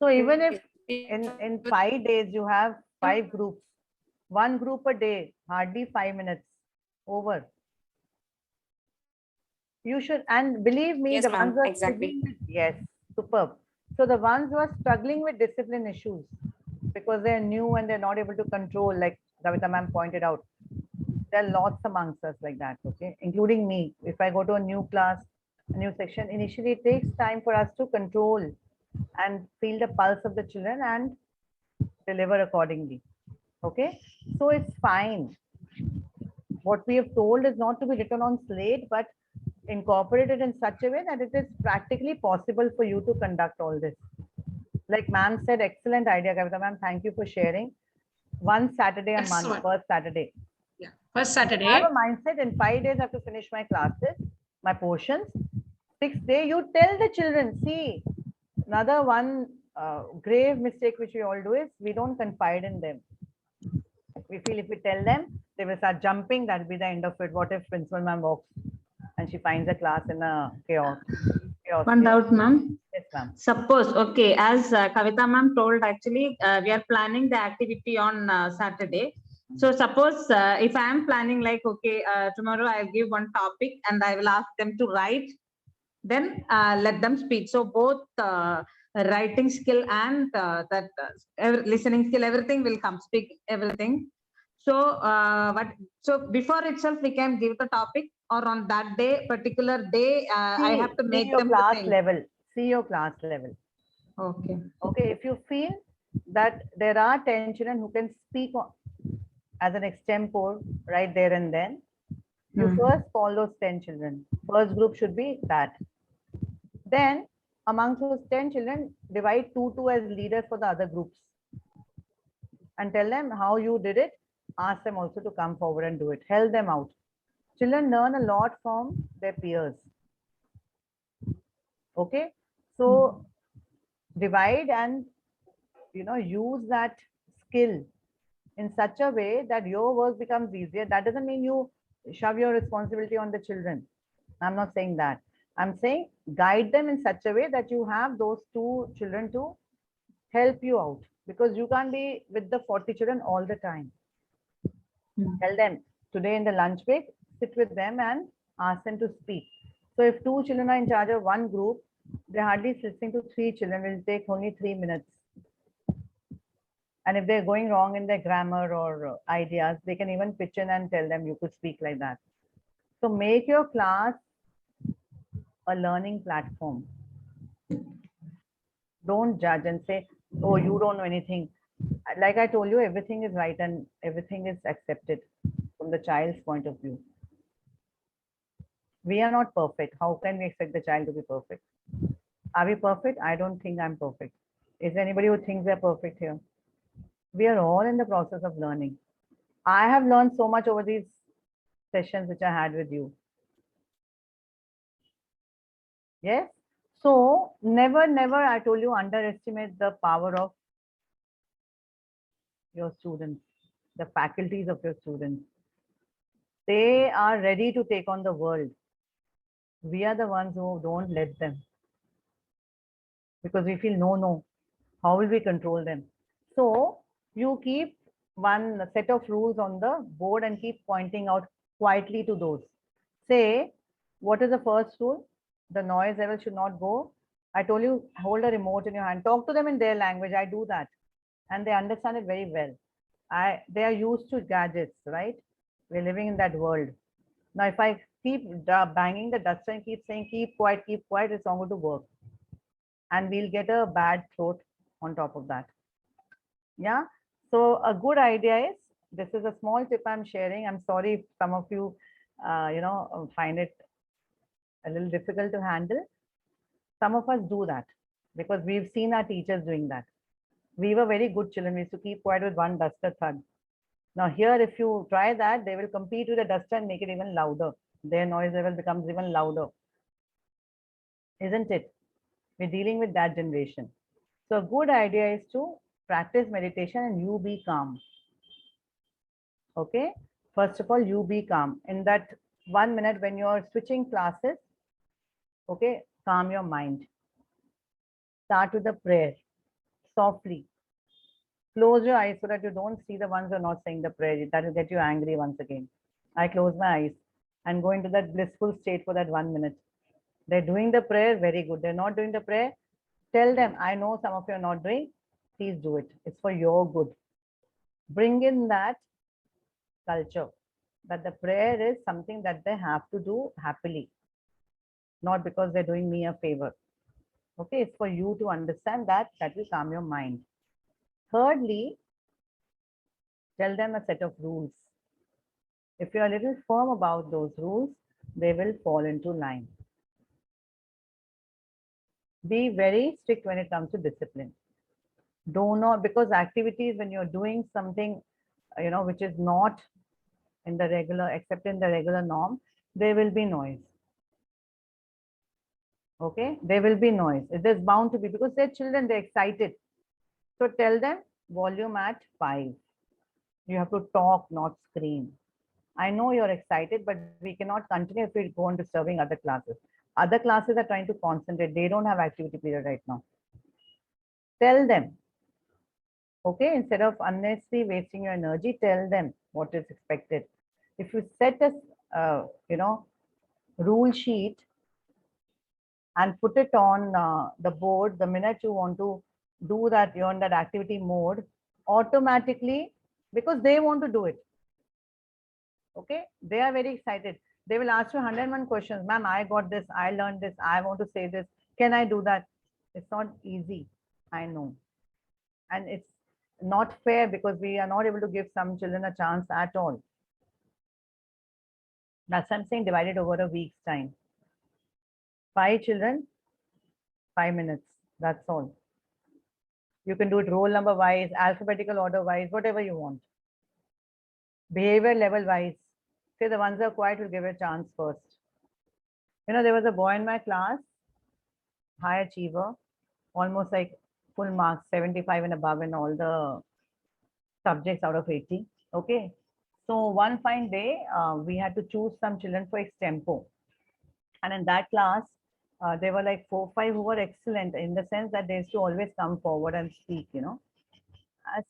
So even if in 5 days you have 5 groups, 1 group a day, hardly 5 minutes, over. You should, and believe me, Yes, the ones who are exactly. yes, superb. So the ones who are struggling with discipline issues because they're new and they're not able to control, like Kavita ma'am pointed out, there are lots amongst us like that, okay, including me. If I go to a new class, a new section, initially it takes time for us to control and feel the pulse of the children and deliver accordingly. Okay, so it's fine. What we have told is not to be written on slate, but incorporated in such a way that it is practically possible for you to conduct all this. Like ma'am said, excellent idea, Kavita ma'am. Thank you for sharing. One Saturday a month, first Saturday. Yeah, first Saturday. I have a mindset in 5 days I have to finish my classes, my portions. 6th day, you tell the children, see, another one grave mistake which we all do is we don't confide in them. we feel if we tell them, they will start jumping. That'll be the end of it. What if principal ma'am walks and she finds the class in a chaos? One doubt, ma'am. Yes, ma'am. Suppose, okay, as Kavita ma'am told, actually, we are planning the activity on Saturday. So suppose if I am planning like, okay, tomorrow I'll give one topic and I will ask them to write, then let them speak. So both writing skill and listening skill, everything will come, speak everything. So so before itself we can give the topic, or on that day, particular day, I have to make your them to class think. level. See your class level. Okay. Okay, if you feel that there are 10 children who can speak as an extempore right there and then, you first call those 10 children. First group should be that. Then amongst those 10 children, divide 2 as leaders for the other groups and tell them how you did it. Ask them also to come forward and do it. Help them out. Children learn a lot from their peers. Okay, so divide and use that skill in such a way that your work becomes easier. That doesn't mean you shove your responsibility on the children. I'm not saying that. I'm saying guide them in such a way that you have those 2 children to help you out, because you can't be with the 40 children all the time. Tell them today in the lunch break, sit with them and ask them to speak. So if 2 children are in charge of one group, they're hardly listening to 3 children. It will take only 3 minutes. And if they're going wrong in their grammar or ideas, they can even pitch in and tell them you could speak like that. So make your class a learning platform. Don't judge and say, oh, you don't know anything. Like I told you, everything is right and everything is accepted from the child's point of view. We are not perfect. How can we expect the child to be perfect? Are we perfect? I don't think I'm perfect. Is there anybody who thinks they're perfect here? We are all in the process of learning. I have learned so much over these sessions which I had with you. Yes. So never, I told you, underestimate the power of your students, the faculties of your students. They are ready to take on the world. We are the ones who don't let them, because we feel, no, how will we control them? So you keep one set of rules on the board and keep pointing out quietly to those. Say, what is the first rule? The noise level should not go. I told you, hold a remote in your hand. Talk to them in their language. I do that. And they understand it very well. They are used to gadgets, right? We're living in that world. Now, if I keep banging the duster and keep saying, keep quiet, it's not going to work. And we'll get a bad throat on top of that. Yeah. So a good idea is, this is a small tip I'm sharing. I'm sorry if some of you, find it a little difficult to handle. Some of us do that because we've seen our teachers doing that. We were very good children. We used to keep quiet with one duster thud. Now here, if you try that, they will compete with the duster and make it even louder. Their noise level becomes even louder. Isn't it? We're dealing with that generation. So a good idea is to practice meditation and you be calm. Okay. First of all, you be calm. In that 1 minute when you're switching classes, okay, calm your mind. Start with a prayer, softly. Close your eyes so that you don't see the ones who are not saying the prayer. That will get you angry once again. I close my eyes and go into that blissful state for that 1 minute. They're doing the prayer, very good. They're not doing the prayer, tell them, I know some of you are not doing, please do it. It's for your good. Bring in that culture that the prayer is something that they have to do happily, not because they're doing me a favor. Okay, it's for you to understand that. That will calm your mind. Thirdly, tell them a set of rules. If you're a little firm about those rules, they will fall into line. Be very strict when it comes to discipline. Do not, because activities, when you're doing something, which is not in the regular, except in the regular norm, there will be noise. Okay, there will be noise. It is bound to be, because they're children, they're excited. So tell them volume at 5. You have to talk, not scream. I know you're excited, but we cannot continue if we go on disturbing other classes. Other classes are trying to concentrate. They don't have activity period right now. Tell them. Okay, instead of unnecessarily wasting your energy, tell them what is expected. If you set a, rule sheet and put it on the board, the minute you want to do that, you're in that activity mode, automatically, because they want to do it. Okay, they are very excited. They will ask you 101 questions. Ma'am, I got this, I learned this, I want to say this. Can I do that? It's not easy, I know. And it's not fair because we are not able to give some children a chance at all. That's what I'm saying, divided over a week's time. 5 children, 5 minutes. That's all. You can do it roll number wise, alphabetical order wise, whatever you want. Behavior level wise. Say the ones that are quiet will give it a chance first. You know, there was a boy in my class, high achiever, almost like full marks, 75 and above in all the subjects out of 80. Okay. So one fine day, we had to choose some children for extempo. And in that class, there were like 4 or 5 who were excellent in the sense that they used to always come forward and speak, you know.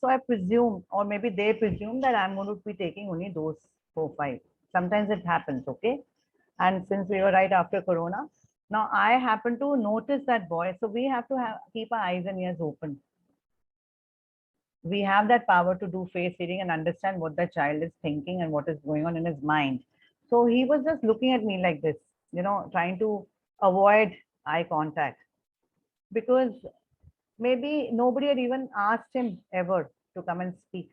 So I presume, or maybe they presume that I'm going to be taking only those 4 or 5. Sometimes it happens, okay? And since we were right after Corona, now I happen to notice that boy. So we have to keep our eyes and ears open. We have that power to do face reading and understand what the child is thinking and what is going on in his mind. So he was just looking at me like this, you know, trying to avoid eye contact because maybe nobody had even asked him ever to come and speak.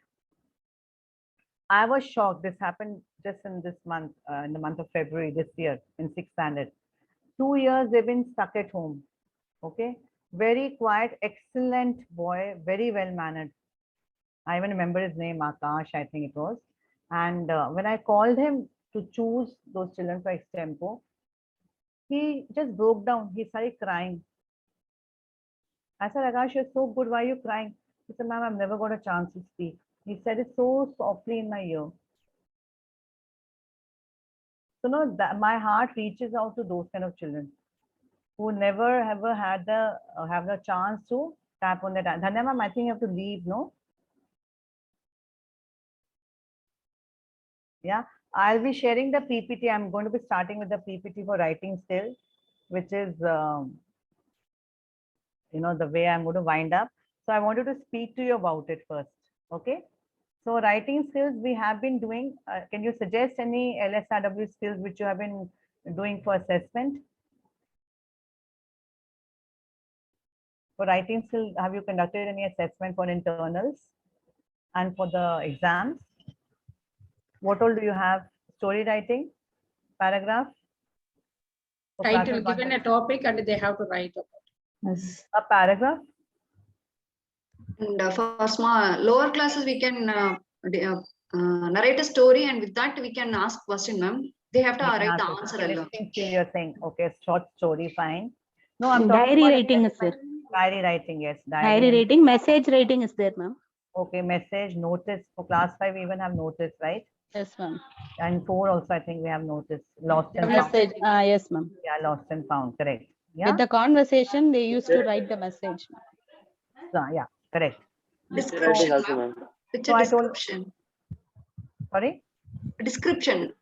I was shocked. This happened just in this month, in the month of February this year in 6th standard. 2 years they've been stuck at home. Okay. Very quiet, excellent boy, very well mannered. I even remember his name, Akash, I think it was. And when I called him to choose those children for extempo, he just broke down. He started crying. I said, Akash, you're so good. Why are you crying? He said, ma'am, I've never got a chance to speak. He said it so softly in my ear. So no, that my heart reaches out to those kind of children who never ever had the have the chance to tap on that. Dhanya ma'am, I think you have to leave, no? Yeah, I'll be sharing the PPT. I'm going to be starting with the PPT for writing skills, which is you know, the way I'm going to wind up. So I wanted to speak to you about it first. Okay. So writing skills we have been doing. Can you suggest any LSRW skills which you have been doing for assessment? For writing skills, have you conducted any assessment for internals and for the exams? What all do you have? Story writing, paragraph? For Title, classes one given to- a topic and they have to write about it. Yes. A paragraph? And for small lower classes, we can narrate a story, and with that we can ask question, ma'am. They have to You can write the ask it. answer Okay, alone. listening skill, you're saying, okay, short story, fine. No, I'm talking Diary about writing is there. assessment. Diary writing, yes. Diary and- writing, message writing is there, ma'am. Okay, message, notice. For class 5, we even have notice, right? Yes, ma'am. And 4 also, I think we have notice. Lost and found. Message, yes, ma'am. Yeah, lost and found, correct. Yeah, With the conversation, they used to write the message. yeah, correct. Description, ma'am. Picture So I told- description. Sorry? Description.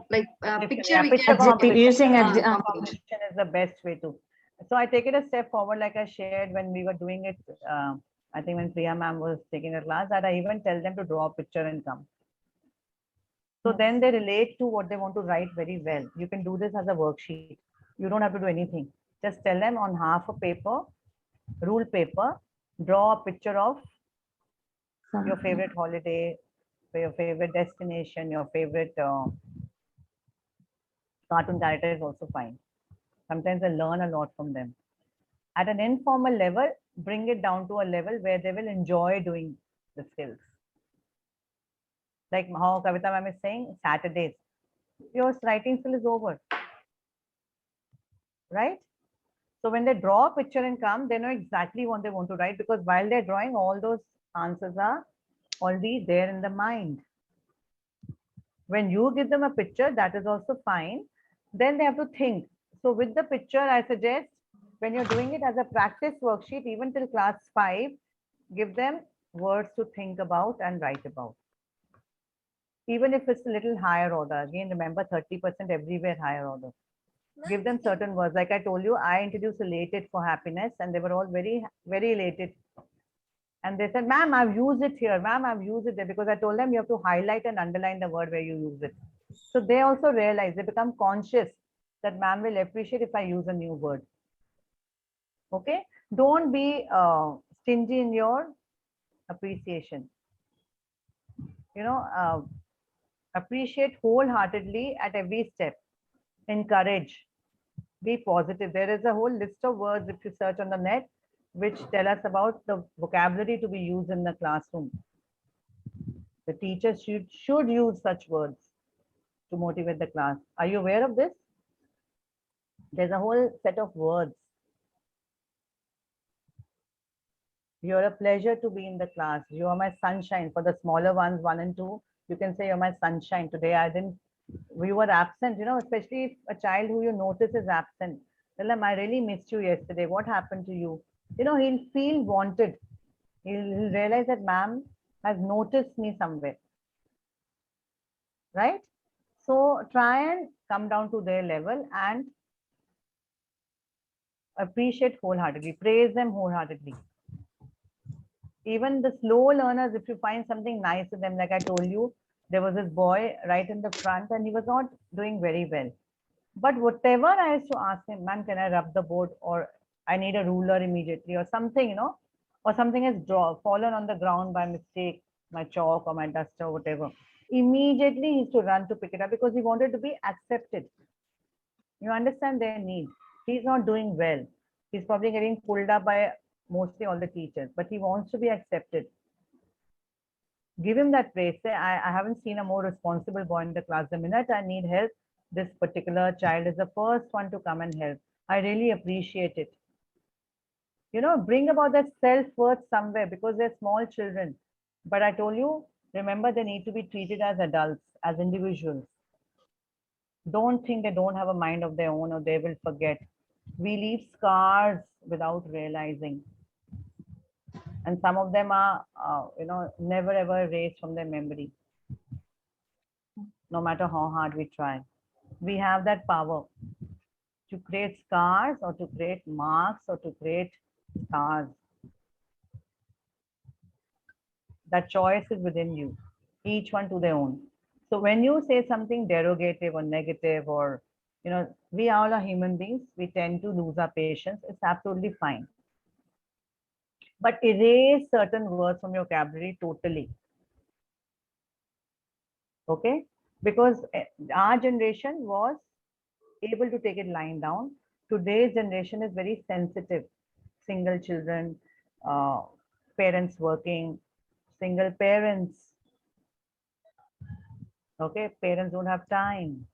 Like picture Yeah, we picture can composition. Using Composition is the best way to. So I take it a step forward, like I shared when we were doing it. I think when Priya ma'am was taking a class, that I even tell them to draw a picture and come. So then they relate to what they want to write very well. You can do this as a worksheet. You don't have to do anything. Just tell them on half a paper, rule paper, draw a picture of your favorite holiday, your favorite destination, your favorite cartoon character is also fine. Sometimes I learn a lot from them. At an informal level, bring it down to a level where they will enjoy doing the skills. Like how Kavita ma'am is saying, Saturdays, your writing skill is over, right? So when they draw a picture and come, they know exactly what they want to write because while they're drawing, all those answers are already there in the mind. When you give them a picture, that is also fine. Then they have to think. So with the picture, I suggest when you're doing it as a practice worksheet, even till class 5, give them words to think about and write about. Even if it's a little higher order, again, remember 30% everywhere higher order. Give them certain words. Like I told you, I introduced elated for happiness and they were all very, very elated. And they said, ma'am, I've used it here. Ma'am, I've used it there, because I told them you have to highlight and underline the word where you use it. So they also realize, they become conscious that ma'am will appreciate if I use a new word. Okay. Don't be stingy in your appreciation. You know, appreciate wholeheartedly at every step. Encourage. Be positive. There is a whole list of words if you search on the net which tell us about the vocabulary to be used in the classroom. The teachers should use such words to motivate the class. Are you aware of this? There's a whole set of words. You're a pleasure to be in the class. You are my sunshine. For the smaller ones, 1 and 2, you can say you're my sunshine. Today we were absent, you know, especially if a child who you notice is absent. Tell them, I really missed you yesterday. What happened to you? You know, he'll feel wanted. He'll realize that ma'am has noticed me somewhere. Right? So try and come down to their level and appreciate wholeheartedly. Praise them wholeheartedly. Even the slow learners, if you find something nice in them, like I told you, there was this boy right in the front and he was not doing very well. But whatever I used to ask him, man, can I rub the board, or I need a ruler immediately, or something, you know, or something has fallen on the ground by mistake, my chalk or my duster or whatever. Immediately he used to run to pick it up because he wanted to be accepted. You understand their need. He's not doing well. He's probably getting pulled up by mostly all the teachers, but he wants to be accepted. Give him that praise. Say, I haven't seen a more responsible boy in the class. The minute I need help, this particular child is the first one to come and help. I really appreciate it. You know, bring about that self-worth somewhere, because they're small children. But I told you, remember, they need to be treated as adults, as individuals. Don't think they don't have a mind of their own or they will forget. We leave scars without realizing. And some of them are, you know, never ever erased from their memory. No matter how hard we try. We have that power to create scars or to create marks or to create stars. That choice is within you, each one to their own. So when you say something derogative or negative, or, you know, we all are human beings, we tend to lose our patience. It's absolutely fine. But erase certain words from your vocabulary totally. Okay? Because our generation was able to take it lying down. Today's generation is very sensitive. Single children, parents working, single parents. Okay, parents don't have time.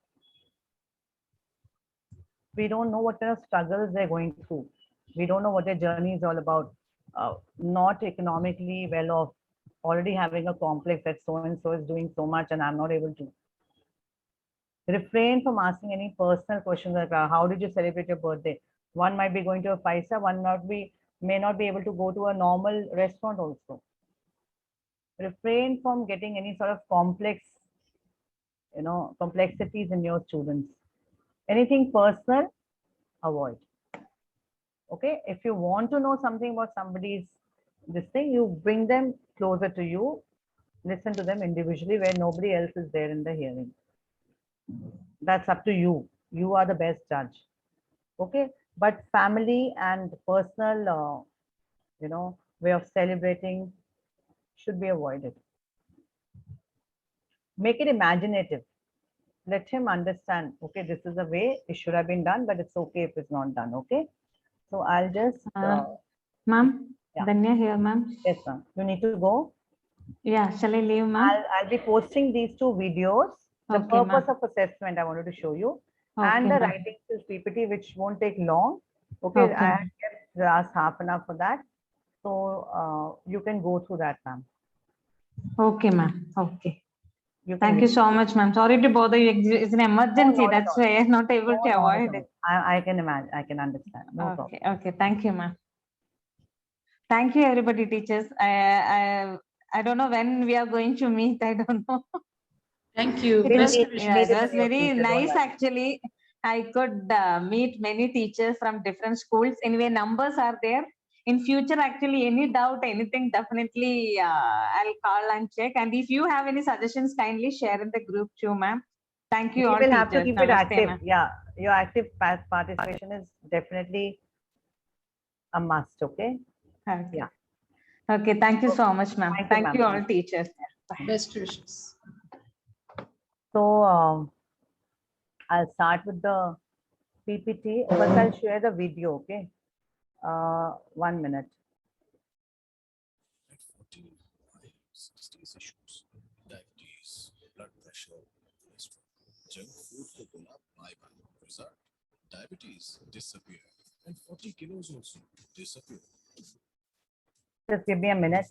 We don't know what kind of struggles they're going through. We don't know what their journey is all about. Not economically well off, already having a complex that so and so is doing so much and I'm not able to. Refrain from asking any personal questions like how did you celebrate your birthday? One might be going to a 5-star, one may not be able to go to a normal restaurant also. Refrain from getting any sort of complex, you know, complexities in your students. Anything personal, avoid. Okay, if you want to know something about somebody's this thing, you bring them closer to you, listen to them individually where nobody else is there in the hearing. That's up to you. You are the best judge. Okay, but family and personal, you know, way of celebrating should be avoided. Make it imaginative. Let him understand, okay, this is the way it should have been done, but it's okay if it's not done. Okay, so I'll just Ma'am, yeah. Danya here, ma'am. Yes, ma'am. You need to go. Yeah, shall I leave, ma'am? I'll be posting these 2 videos. The Okay, purpose ma'am. of assessment I wanted to show you, Okay, and the ma'am. writing skills PPT, which won't take long. Okay, Okay, I ma'am. had kept the last half an hour for that, so you can go through that, ma'am. Okay, ma'am. Okay. You can Thank you use- so much, ma'am. Sorry to bother you. It's an emergency. not at That's all. why I'm not able No, to not at avoid all. it. I can imagine. I can understand. No problem. Okay. Okay. Thank you, ma'am. Thank you, everybody, teachers. I don't know when we are going to meet. I don't know. Thank you. It Best will- wishes. Yeah, it in the was near very future, don't nice worry. actually. I could meet many teachers from different schools. Anyway, numbers are there. In future, actually, any doubt, anything, definitely I'll call and check. And if you have any suggestions, kindly share in the group too, ma'am. Thank you We all will have to teachers. keep it Namaste, active. ma'am. Yeah, your active participation is definitely a must. Okay. Okay. Yeah. Okay, thank you so much, ma'am. Thank you, Thank ma'am. you all teachers. Best wishes. So I'll start with the PPT. First, I'll share the video. Okay. 1 minute. At 14, I have these issues: diabetes, blood pressure, cholesterol. Junk food ko bola bye bye. Result: diabetes disappear and 40 kilos also disappear. Just give me a minute.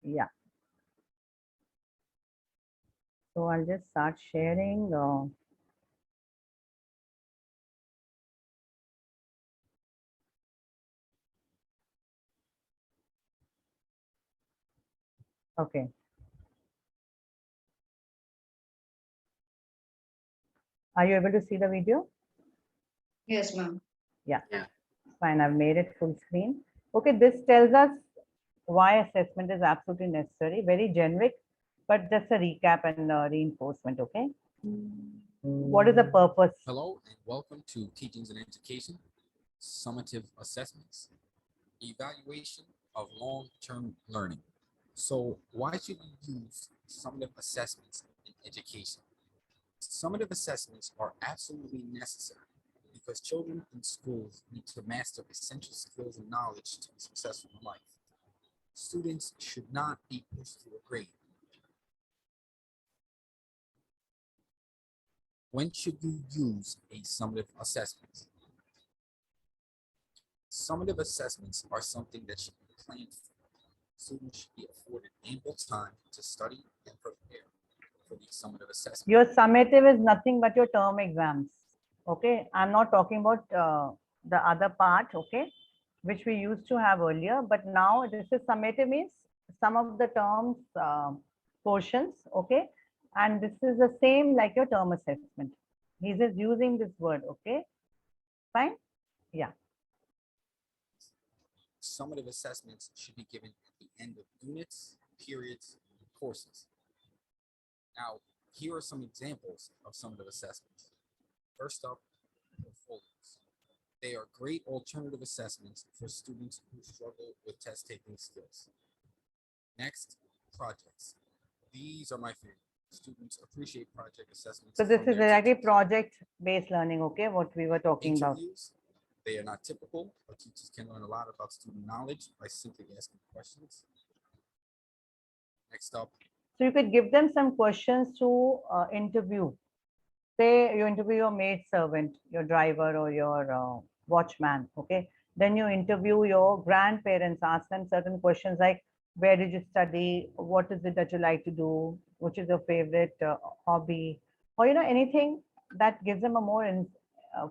Yeah. So I'll just start sharing. Okay. Are you able to see the video? Yes, ma'am. Yeah. Yeah. Fine. I've made it full screen. Okay. This tells us why assessment is absolutely necessary. Very generic, but just a recap and reinforcement. Okay. What is the purpose? Hello and welcome to Teachings and Education, Summative Assessments, Evaluation of Long-Term Learning. So why should you use summative assessments in education? Summative assessments are absolutely necessary because children in schools need to master essential skills and knowledge to be successful in life. Students should not be pushed to a grade. When should you use a summative assessment? Summative assessments are something that should be planned for. Students should be afforded ample time to study and prepare for the summative assessment. Your summative is nothing but your term exams. Okay. I'm not talking about the other part. Okay. Which we used to have earlier, but now this is summative means some of the terms portions. Okay. And this is the same like your term assessment. He's just using this word. Okay. Fine. Yeah. Summative assessments should be given at the end of units, periods, and courses. Now, here are some examples of summative assessments. First up, portfolios. They are great alternative assessments for students who struggle with test taking skills. Next, projects. These are my favorite. Students appreciate project assessments. So this from is their exactly teachers. project-based learning. Okay. What we were talking about. Interviews, they are not typical, but teachers can learn a lot about student knowledge by simply asking questions. Next up, So you could give them some questions to interview. Say you interview your maid servant, your driver or your watchman. Okay. Then you interview your grandparents, ask them certain questions like, where did you study? What is it that you like to do? Which is your favorite hobby? Or, anything that gives them a more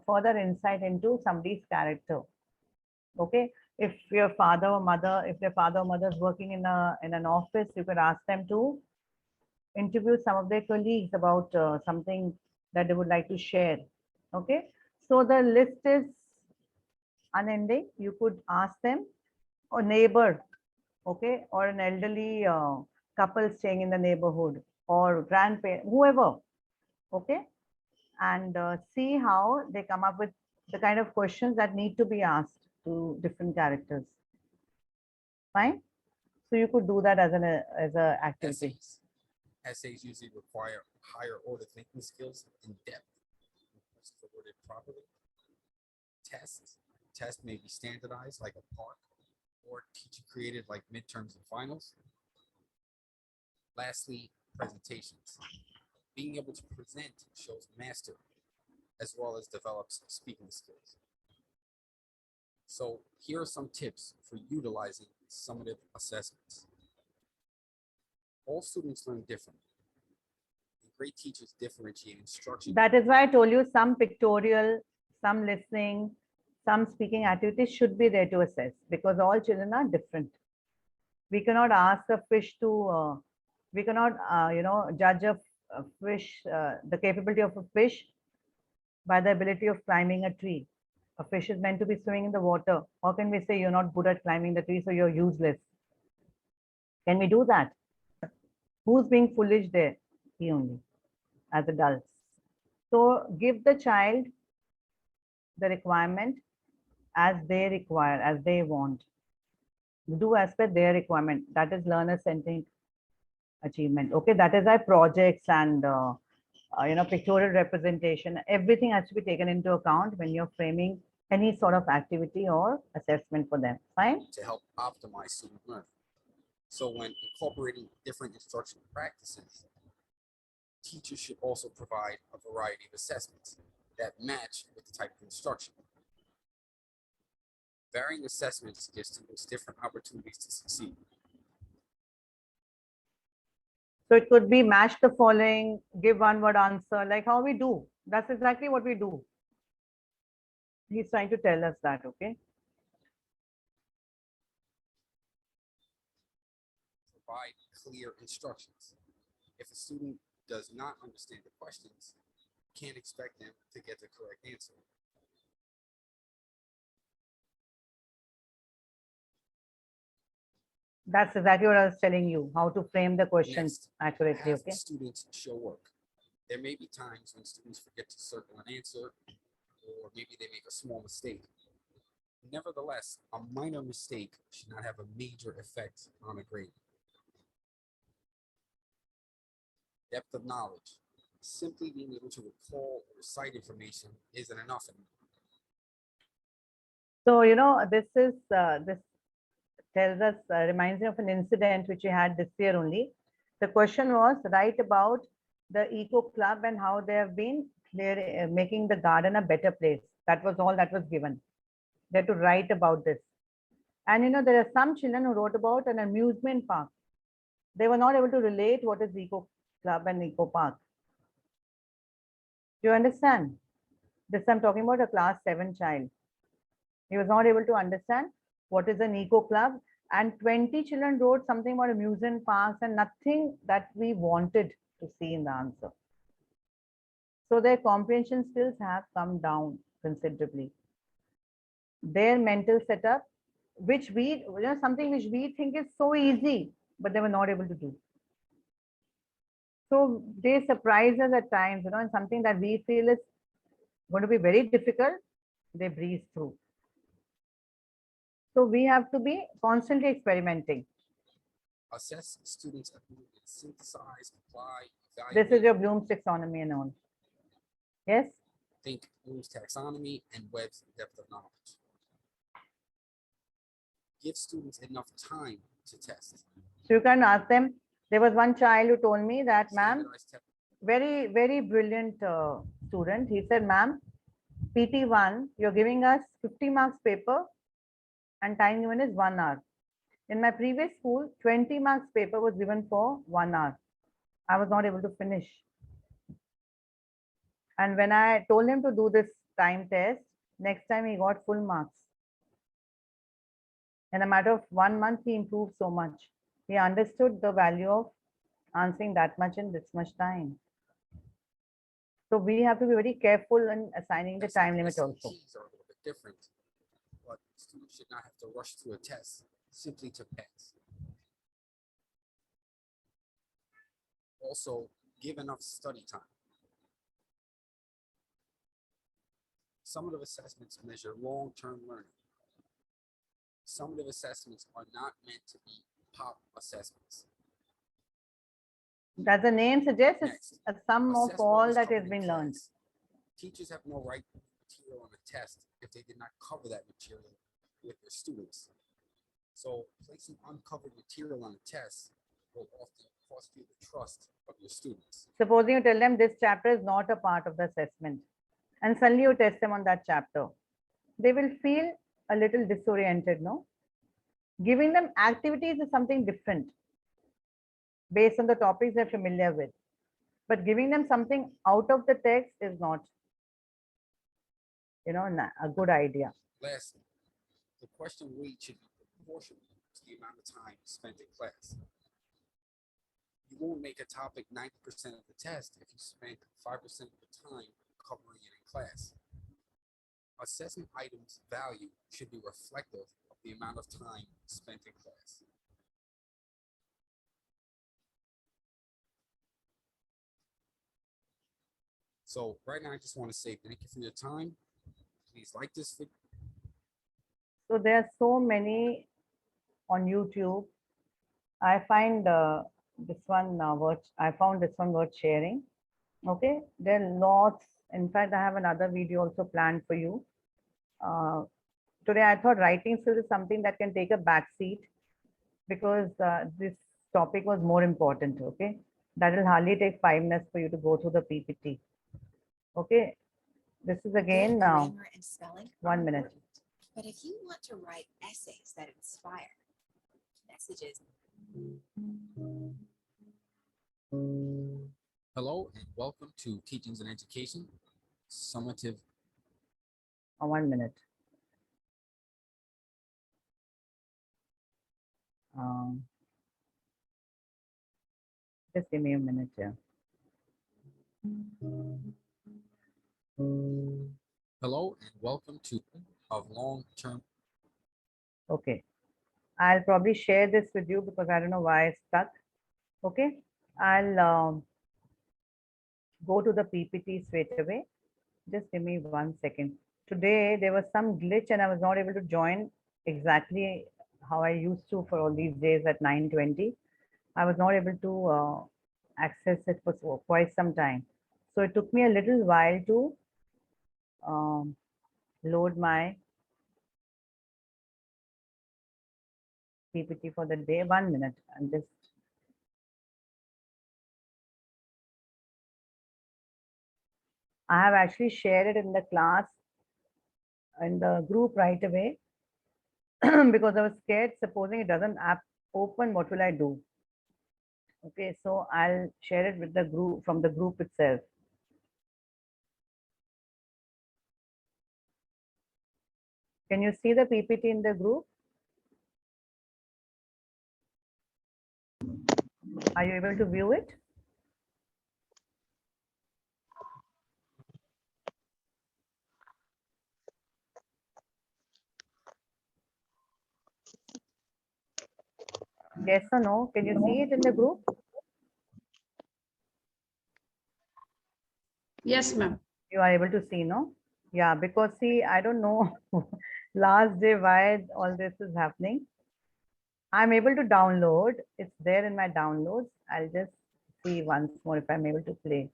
further insight into somebody's character. Okay. If your father or mother, if their father or mother is working in an office, you could ask them to interview some of their colleagues about something that they would like to share. Okay. So the list is unending. You could ask them, or neighbor, okay, or an elderly couple staying in the neighborhood, or grandparent, whoever, okay, and see how they come up with the kind of questions that need to be asked to different characters. Fine. So you could do that as a activity. essays. Essays usually require higher order thinking skills and depth. Questions are worded properly. Tests. Tests may be standardized like a PARC or teacher created like midterms and finals. Lastly, presentations. Being able to present shows mastery. as well as develops speaking skills. So here are some tips for utilizing summative assessments. All students learn differently. And great teachers differentiate instruction. That is why I told you some pictorial, some listening, some speaking activities should be there to assess, because all children are different. We cannot ask a fish to, we cannot, judge a fish, the capability of a fish by the ability of climbing a tree. A fish is meant to be swimming in the water. How can we say you're not good at climbing the tree, so you're useless? Can we do that? Who's being foolish there? He only, as adults. So give the child the requirement as they require, as they want. Do as per their requirement. That learner-centered achievement. Okay, that is our projects and pictorial representation. Everything has to be taken into account when you're framing any sort of activity or assessment for them. Fine. To help optimize student learning. So when incorporating different instructional practices, teachers should also provide a variety of assessments that match with the type of instruction. Varying assessments give students different opportunities to succeed. So it could be match the following, give one word answer, like how we do. That's exactly what we do. He's trying to tell us that, okay? Provide clear instructions. If a student does not understand the questions, you can't expect them to get the correct answer. That's exactly what I was telling you, how to frame the questions Next, accurately, have okay? students show work. There may be times when students forget to circle an answer, or maybe they make a small mistake. Nevertheless, a minor mistake should not have a major effect on a grade. Depth of knowledge. Simply being able to recall or recite information isn't enough anymore. So, this tells us, reminds me of an incident which we had this year only. The question was, write about the Eco Club and how they have been making the garden a better place. That was all that was given. They had to write about this. And there are some children who wrote about an amusement park. They were not able to relate what is Eco Club and Eco Park. Do you understand? This I'm talking about a class 7 child. He was not able to understand what is an Eco Club, and 20 children wrote something about amusement parks and nothing that we wanted to see in the answer. So their comprehension skills have come down considerably. Their mental setup, which we, something which we think is so easy, but they were not able to do. So they surprise us at times, and something that we feel is going to be very difficult, they breeze through. So we have to be constantly experimenting. Assess students' ability to synthesize, apply, This evaluate. is your Bloom's taxonomy and all. Yes? Think Bloom's taxonomy and Webb's depth of knowledge. Give students enough time to test. So you can ask them. There was one child who told me that, ma'am, Standardized test. very, very brilliant student. He said, ma'am, PT1, you're giving us 50 marks paper and time given is 1 hour. In my previous school, 20 marks paper was given for 1 hour. I was not able to finish. And when I told him to do this time test, next time he got full marks. In a matter of 1 month, he improved so much. He understood the value of answering that much in this much time. So we have to be very careful in assigning the time limit also. SATs are a little bit different, but students should not have to rush through a test simply to pass. Also, give enough study time. Summative assessments measure long-term learning. Summative assessments are not meant to be pop assessments. As the name suggests, it's Next, a sum of assess what all was that covered has in been learned. class. Teachers have no right to material on a test if they did not cover that material with their students. So placing uncovered material on a test will often cost you the trust of your students. Supposing you tell them this chapter is not a part of the assessment. and suddenly you test them on that chapter. They will feel a little disoriented, no? Giving them activities is something different based on the topics they're familiar with. But giving them something out of the text is not, a good idea. Lastly, the question weight should be proportional to the amount of time spent in class. You won't make a topic 90% of the test if you spend 5% of the time covering it in class. Assessment items' value should be reflective of the amount of time spent in class. So right now, I just want to say thank you for your time. Please like this video. So there are so many on YouTube. I find this one I found this one worth sharing. Okay, there are lots. In fact, I have another video also planned for you. Today, I thought writing skills is something that can take a back seat because this topic was more important. Okay, that will hardly take 5 minutes for you to go through the PPT. Okay, this is again now. Grammar and spelling 1 are minute. important. But if you want to write essays that inspire, messages. Hello and welcome to Teachings and Education, summative. 1 minute. Just give me a minute here. Hello and welcome to of long-term. Okay, I'll probably share this with you because I don't know why it's stuck. Okay, I'll go to the PPT straight away. Just give me 1 second. Today there was some glitch and I was not able to join exactly how I used to for all these days at 9:20. I was not able to access it for quite some time. So it took me a little while to load my PPT for the day. 1 minute. I'm just I have actually shared it in the class in the group right away because I was scared. Supposing it doesn't open, what will I do? Okay, so I'll share it with the group from the group itself. Can you see the PPT in the group? Are you able to view it? Yes or no? Can you see it in the group? Yes, ma'am. You are able to see, no? Yeah, because see, I don't know last day why all this is happening. I'm able to download. It's there in my downloads. I'll just see once more if I'm able to play.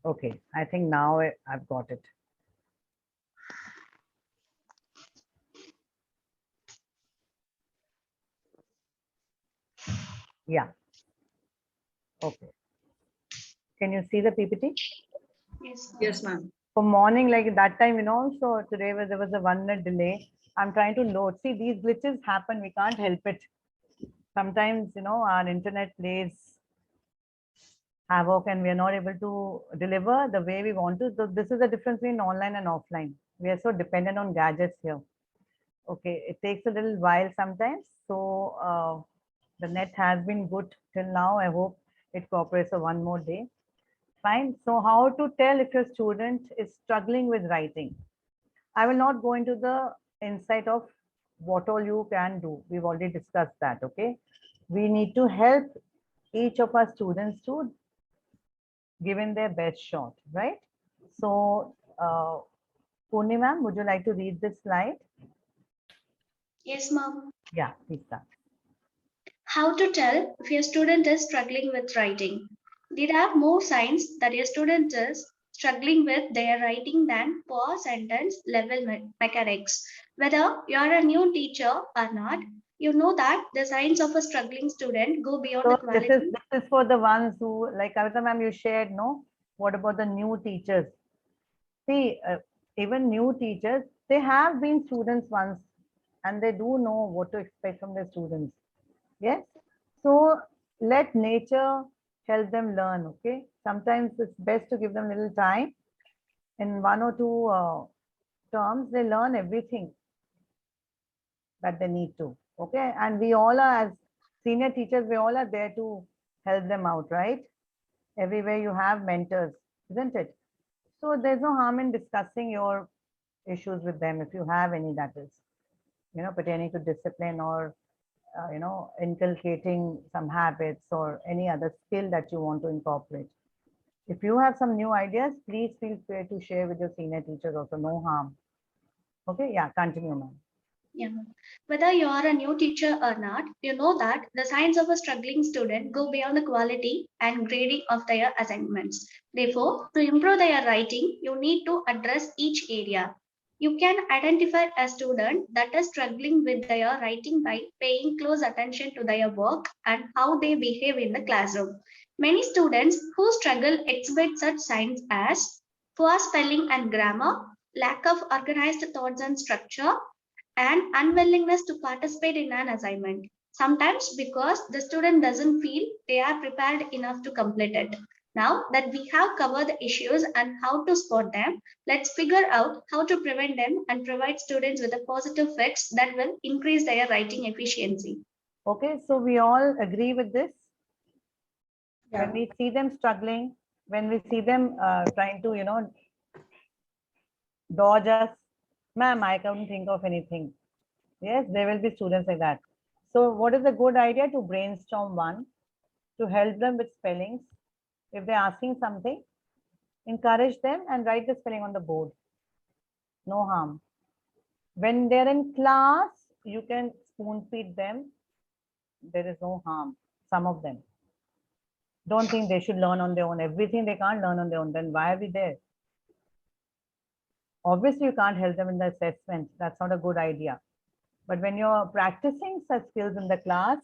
Okay, I think now I've got it. Yeah. Okay. Can you see the PPT? Yes, ma'am. For morning, like that time, so today there was a 1 minute delay. I'm trying to load. See, these glitches happen. We can't help it. Sometimes, our internet plays havoc and we are not able to deliver the way we want to. So this is the difference between online and offline. We are so dependent on gadgets here. Okay, it takes a little while sometimes. So the net has been good till now. I hope it cooperates for 1 more day. Fine. So how to tell if your student is struggling with writing? I will not go into the insight of what all you can do. We've already discussed that. Okay. We need to help each of our students to give in their best shot, right? So, Purni ma'am, would you like to read this slide? Yes, ma'am. Yeah, please start. How to tell if your student is struggling with writing? There are more signs that your student is struggling with their writing than poor sentence level mechanics. Whether you are a new teacher or not, You know that the signs of a struggling student go beyond So the this quality. is for the ones who, like Kavita ma'am, you shared, no? What about the new teachers? See, even new teachers, they have been students once and they do know what to expect from their students. Yes. So let nature help them learn. Okay. Sometimes it's best to give them a little time. In 1 or 2 terms, they learn everything that they need to. Okay. And we all are, as senior teachers, we all are there to help them out, right? Everywhere you have mentors, isn't it? So there's no harm in discussing your issues with them if you have any, that is, pertaining to discipline or, inculcating some habits or any other skill that you want to incorporate. If you have some new ideas, please feel free to share with your senior teachers also, no harm. Okay, yeah, continue, ma'am. Yeah. Whether you are a new teacher or not, you know that the signs of a struggling student go beyond the quality and grading of their assignments. Therefore, to improve their writing, you need to address each area. You can identify a student that is struggling with their writing by paying close attention to their work and how they behave in the classroom. Many students who struggle exhibit such signs as poor spelling and grammar, lack of organized thoughts and structure, and unwillingness to participate in an assignment. Sometimes because the student doesn't feel they are prepared enough to complete it. Now that we have covered the issues and how to spot them, let's figure out how to prevent them and provide students with a positive fix that will increase their writing efficiency. Okay, so we all agree with this. Yeah. When we see them struggling, when we see them trying to, dodge us, ma'am, I can't think of anything. Yes, there will be students like that. So what is a good idea? To brainstorm one, to help them with spellings. If they're asking something, encourage them and write the spelling on the board. No harm. When they're in class, you can spoon feed them. There is no harm. Some of them. Don't think they should learn on their own. Everything they can't learn on their own. Then why are we there? Obviously, you can't help them in the assessment. That's not a good idea. But when you're practicing such skills in the class,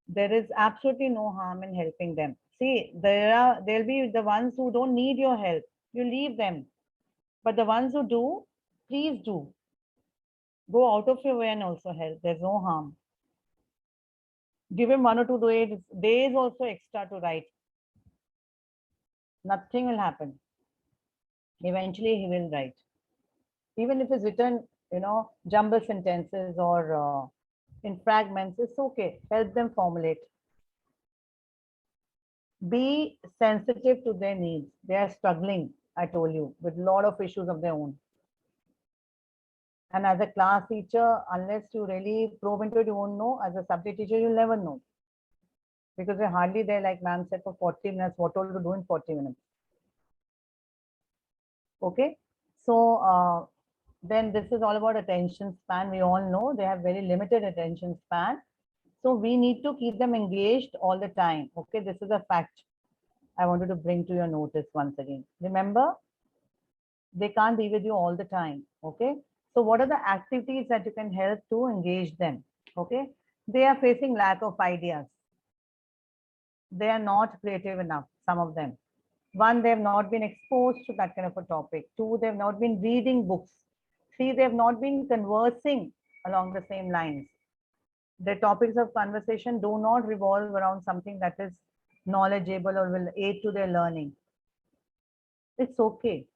there is absolutely no harm in helping them. See, there'll be the ones who don't need your help. You leave them. But the ones who do, please do. Go out of your way and also help. There's no harm. Give him 1 or 2 days also extra to write. Nothing will happen. Eventually he will write. Even if it's written, jumble sentences or in fragments, it's okay. Help them formulate. Be sensitive to their needs. They are struggling, I told you, with a lot of issues of their own. And as a class teacher, unless you really probe into it, you won't know. As a subject teacher, you'll never know. Because we're hardly there, like ma'am said, for 40 minutes. What all to do in 40 minutes? Okay. So then this is all about attention span. We all know they have very limited attention span. So we need to keep them engaged all the time. Okay, this is a fact I wanted to bring to your notice once again. Remember, they can't be with you all the time. Okay, so what are the activities that you can help to engage them? Okay, they are facing lack of ideas. They are not creative enough, some of them. One, they have not been exposed to that kind of a topic. Two, they have not been reading books. Three, they have not been conversing along the same lines. The topics of conversation do not revolve around something that is knowledgeable or will aid to their learning. It's okay.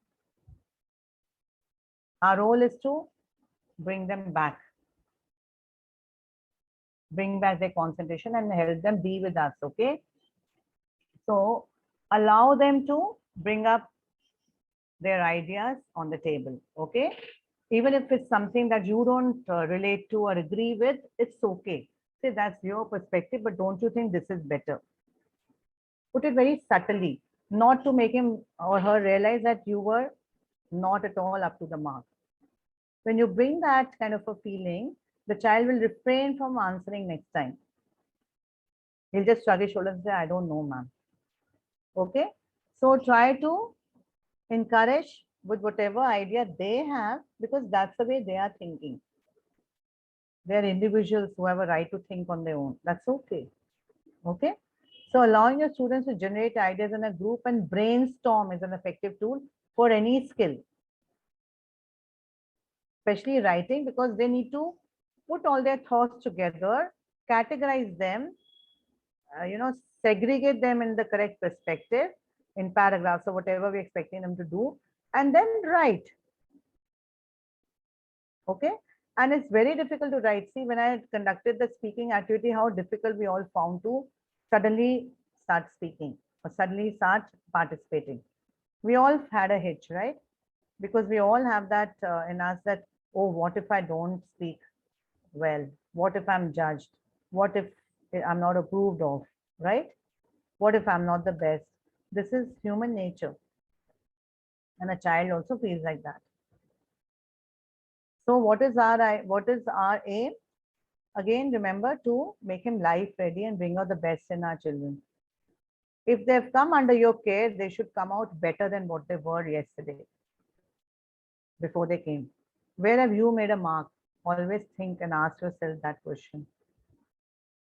Our role is to bring them back. Bring back their concentration and help them be with us, okay? So allow them to bring up their ideas on the table, okay? Even if it's something that you don't relate to or agree with, it's okay. Say that's your perspective, but don't you think this is better? Put it very subtly, not to make him or her realize that you were not at all up to the mark. When you bring that kind of a feeling, the child will refrain from answering next time. He'll just shrug his shoulders and say, I don't know, ma'am. Okay? So try to encourage with whatever idea they have, because that's the way they are thinking. They're individuals who have a right to think on their own. That's okay. Okay. So allowing your students to generate ideas in a group and brainstorm is an effective tool for any skill, especially writing, because they need to put all their thoughts together, categorize them, segregate them in the correct perspective in paragraphs or whatever we're expecting them to do, and then write. Okay. And it's very difficult to write. See, when I conducted the speaking activity, how difficult we all found to suddenly start speaking or suddenly start participating. We all had a hitch, right? Because we all have that in us that, oh, what if I don't speak well? What if I'm judged? What if I'm not approved of, right? What if I'm not the best? This is human nature. And a child also feels like that. So what is our aim? Again, remember to make him life ready and bring out the best in our children. If they've come under your care, they should come out better than what they were yesterday, before they came. Where have you made a mark? Always think and ask yourself that question.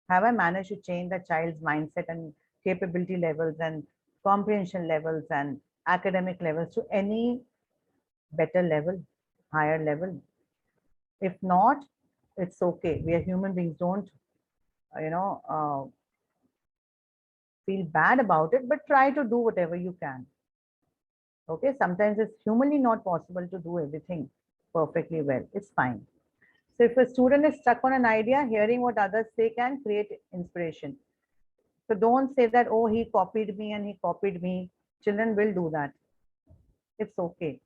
Have I managed to change the child's mindset and capability levels and comprehension levels and academic levels to any better level, higher level? If not, it's okay. We are human beings. Don't, feel bad about it, but try to do whatever you can. Okay, sometimes it's humanly not possible to do everything perfectly well. It's fine. So if a student is stuck on an idea, hearing what others say can create inspiration. So don't say that, oh, he copied me and he copied me. Children will do that. It's okay.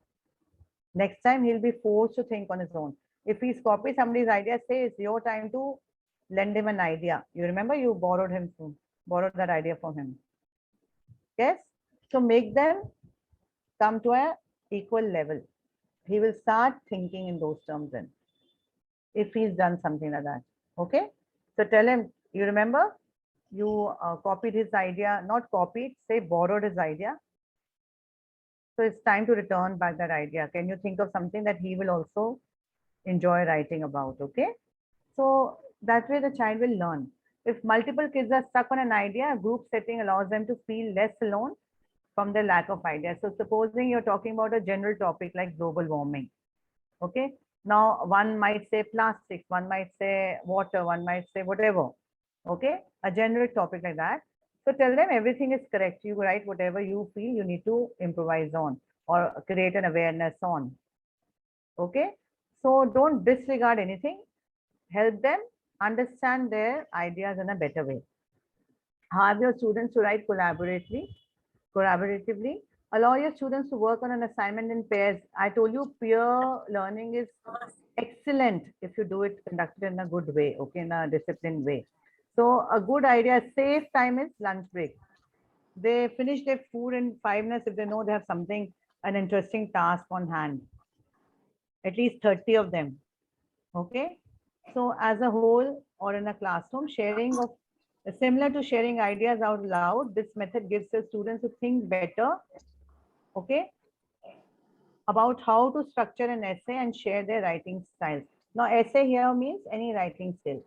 Next time he'll be forced to think on his own. If he's copied somebody's idea, say it's your time to lend him an idea. You remember you borrowed that idea from him. Yes. So make them come to an equal level. He will start thinking in those terms then, if he's done something like that. Okay. So tell him, you remember you copied his idea, not copied, say borrowed his idea. So it's time to return back that idea. Can you think of something that he will also enjoy writing about? Okay. So that way the child will learn. If multiple kids are stuck on an idea, a group setting allows them to feel less alone from the lack of ideas. So supposing you're talking about a general topic like global warming. Okay. Now one might say plastics, one might say water, one might say whatever. Okay. A general topic like that. So tell them everything is correct. You write whatever you feel you need to improvise on or create an awareness on. Okay. So don't disregard anything. Help them understand their ideas in a better way. Have your students to write collaboratively. Allow your students to work on an assignment in pairs. I told you peer learning is excellent if you do it conducted in a good way, okay, in a disciplined way. So a good idea, safe time is lunch break. They finish their food in 5 minutes if they know they have something, an interesting task on hand. At least 30 of them. Okay. So as a whole or in a classroom, sharing of similar to sharing ideas out loud, this method gives the students to think better, okay, about how to structure an essay and share their writing styles. Now, essay here means any writing skill.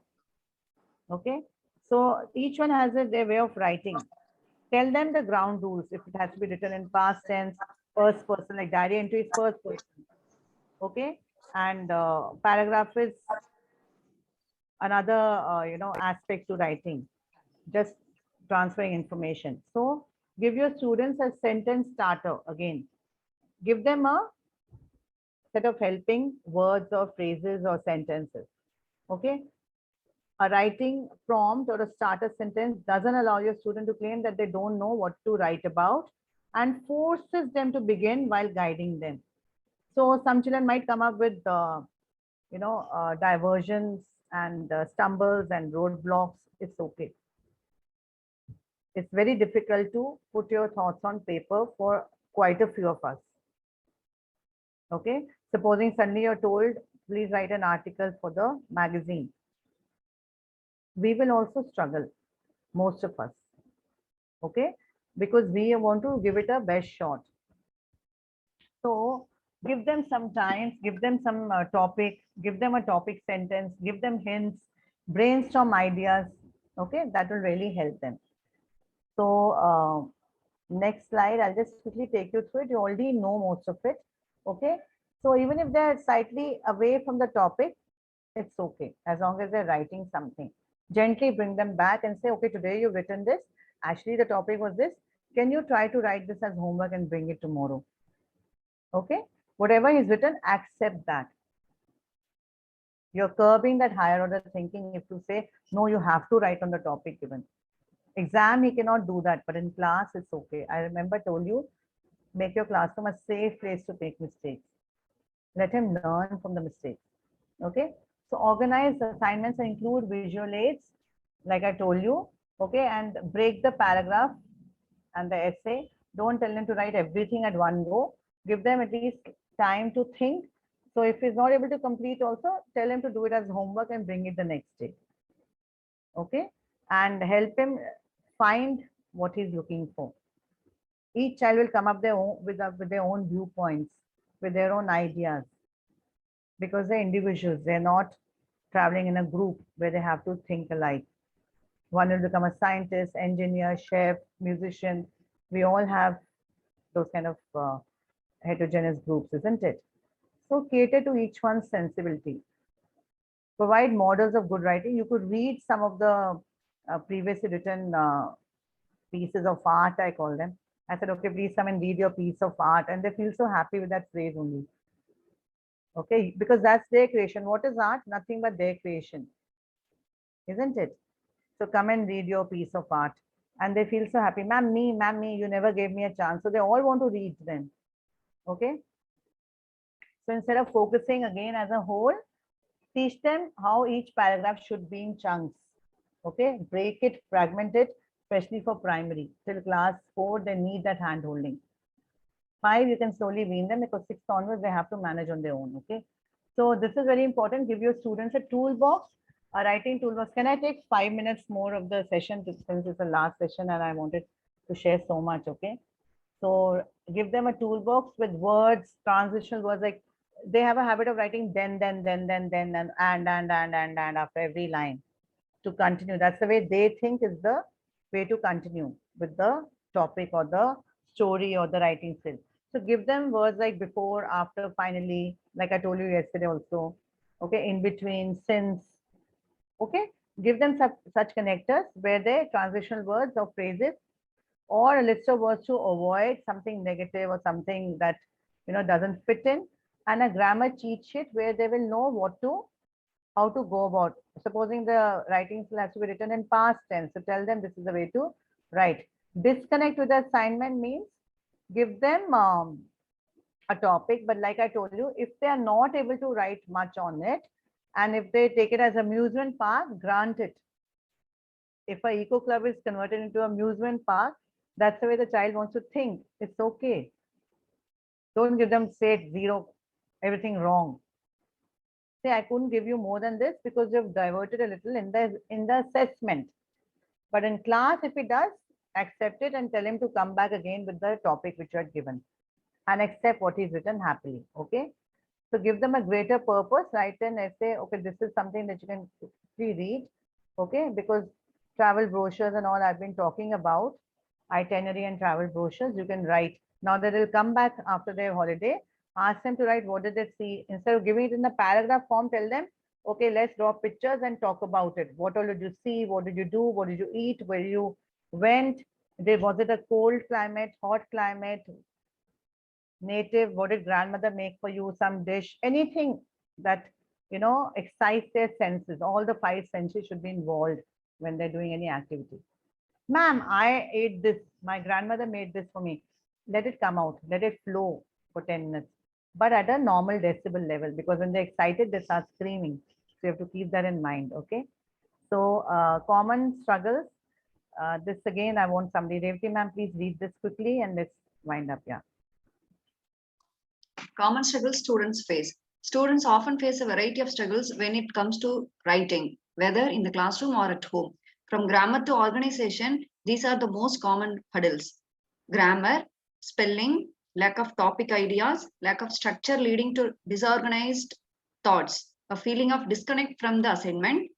Okay. So each one has their way of writing. Tell them the ground rules. If it has to be written in past tense, first person, like diary entry is first person. Okay. And paragraph is another, aspect to writing, just transferring information. So give your students a sentence starter again. Give them a set of helping words or phrases or sentences. Okay. A writing prompt or a starter sentence doesn't allow your student to claim that they don't know what to write about and forces them to begin while guiding them. So some children might come up with, diversions and stumbles and roadblocks. It's okay. It's very difficult to put your thoughts on paper for quite a few of us. Okay. Supposing suddenly you're told, please write an article for the magazine. We will also struggle, most of us. Okay. Because we want to give it a best shot. So Give them some time, give them some topic, give them a topic sentence, give them hints, brainstorm ideas. Okay, that will really help them. So next slide, I'll just quickly take you through it. You already know most of it. Okay, so even if they're slightly away from the topic, it's okay as long as they're writing something. Gently bring them back and say, okay, today you've written this. Actually, the topic was this. Can you try to write this as homework and bring it tomorrow? Okay, whatever is written, accept that. You're curbing that higher order thinking if you say, no, you have to write on the topic given. Exam, he cannot do that, but in class, it's okay. I remember told you, make your classroom a safe place to make mistakes. Let him learn from the mistakes. Okay, so organize assignments and include visual aids, like I told you. Okay, and break the paragraph and the essay. Don't tell them to write everything at one go. Give them at least time to think. So if he's not able to complete also, tell him to do it as homework and bring it the next day. Okay, and help him find what he's looking for. Each child will come up with their own viewpoints, with their own ideas, because they're individuals. They're not traveling in a group where they have to think alike. One will become a scientist, engineer, chef, musician. We all have those kind of heterogeneous groups, isn't it? So cater to each one's sensibility. Provide models of good writing. You could read some of the previously written pieces of art, I call them. I said, okay, please come and read your piece of art. And they feel so happy with that phrase only. Okay, because that's their creation. What is art? Nothing but their creation, isn't it? So come and read your piece of art. And they feel so happy. Ma'am, me, you never gave me a chance. So they all want to read then. Okay. So instead of focusing again as a whole, teach them how each paragraph should be in chunks. Okay, break it, fragment it, especially for primary. Till class 4, they need that hand holding. 5, you can slowly wean them because 6 onwards, they have to manage on their own. Okay, so this is very important. Give your students a toolbox, a writing toolbox. Can I take 5 minutes more of the session since it's the last session and I wanted to share so much? Okay, so give them a toolbox with words, transitional words, like they have a habit of writing then, and after every line to continue. That's the way they think is the way to continue with the topic or the story or the writing skill. So give them words like before, after, finally, like I told you yesterday also. Okay, in between, since. Okay, give them such connectors where they transitional words or phrases or a list of words to avoid something negative or something that doesn't fit in, and a grammar cheat sheet where they will know how to go about. Supposing the writing skill has to be written in past tense, so tell them this is the way to write. Disconnect with the assignment means give them a topic, but like I told you, if they are not able to write much on it, and if they take it as amusement park, grant it. If a eco club is converted into amusement park, that's the way the child wants to think. It's okay. Don't give them say 0, everything wrong. Say, I couldn't give you more than this because you've diverted a little in the assessment. But in class, if he does, accept it and tell him to come back again with the topic which you had given and accept what he's written happily. Okay. So give them a greater purpose, write an essay. Okay, this is something that you can read. Okay, because travel brochures and all I've been talking about, itinerary and travel brochures, you can write. Now that they'll come back after their holiday, ask them to write what did they see. Instead of giving it in the paragraph form, tell them, okay, let's draw pictures and talk about it. What all did you see? What did you do? What did you eat? Where you went? Was it a cold climate, hot climate, native? What did grandmother make for you? Some dish, anything that excites their senses. All the 5 senses should be involved when they're doing any activity. Ma'am, I ate this. My grandmother made this for me. Let it come out. Let it flow for 10 minutes. But at a normal decibel level, because when they're excited, they start screaming. So you have to keep that in mind. Okay. So common struggles. This again, I want somebody. Revati ma'am, please read this quickly and let's wind up. Yeah. Common struggles students face. Students often face a variety of struggles when it comes to writing, whether in the classroom or at home. From grammar to organization, these are the most common hurdles. Grammar, spelling, lack of topic ideas, lack of structure leading to disorganized thoughts, a feeling of disconnect from the assignment.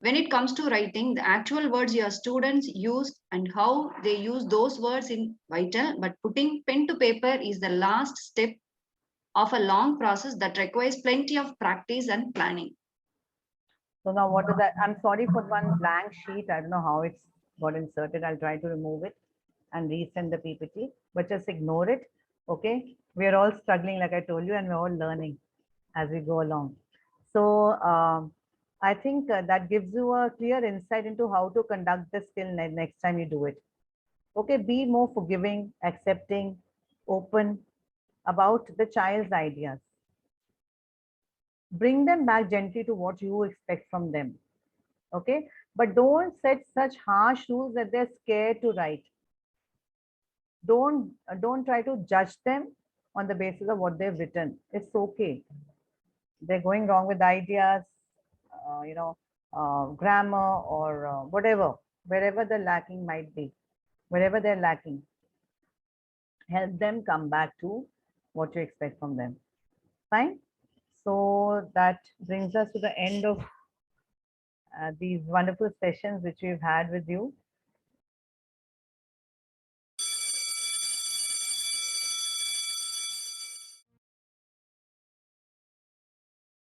When it comes to writing, the actual words your students use and how they use those words is vital, but putting pen to paper is the last step of a long process that requires plenty of practice and planning. So now what is that? I'm sorry for one blank sheet. I don't know how it's got inserted. I'll try to remove it and resend the PPT, but just ignore it. Okay. We're all struggling, like I told you, and we're all learning as we go along. So I think that gives you a clear insight into how to conduct the skill next time you do it. Okay. Be more forgiving, accepting, open about the child's ideas. Bring them back gently to what you expect from them. Okay, but don't set such harsh rules that they're scared to write. Don't try to judge them on the basis of what they've written. It's okay. They're going wrong with ideas, grammar or whatever, wherever the lacking might be, wherever they're lacking. Help them come back to what you expect from them. Fine. So that brings us to the end of these wonderful sessions which we've had with you.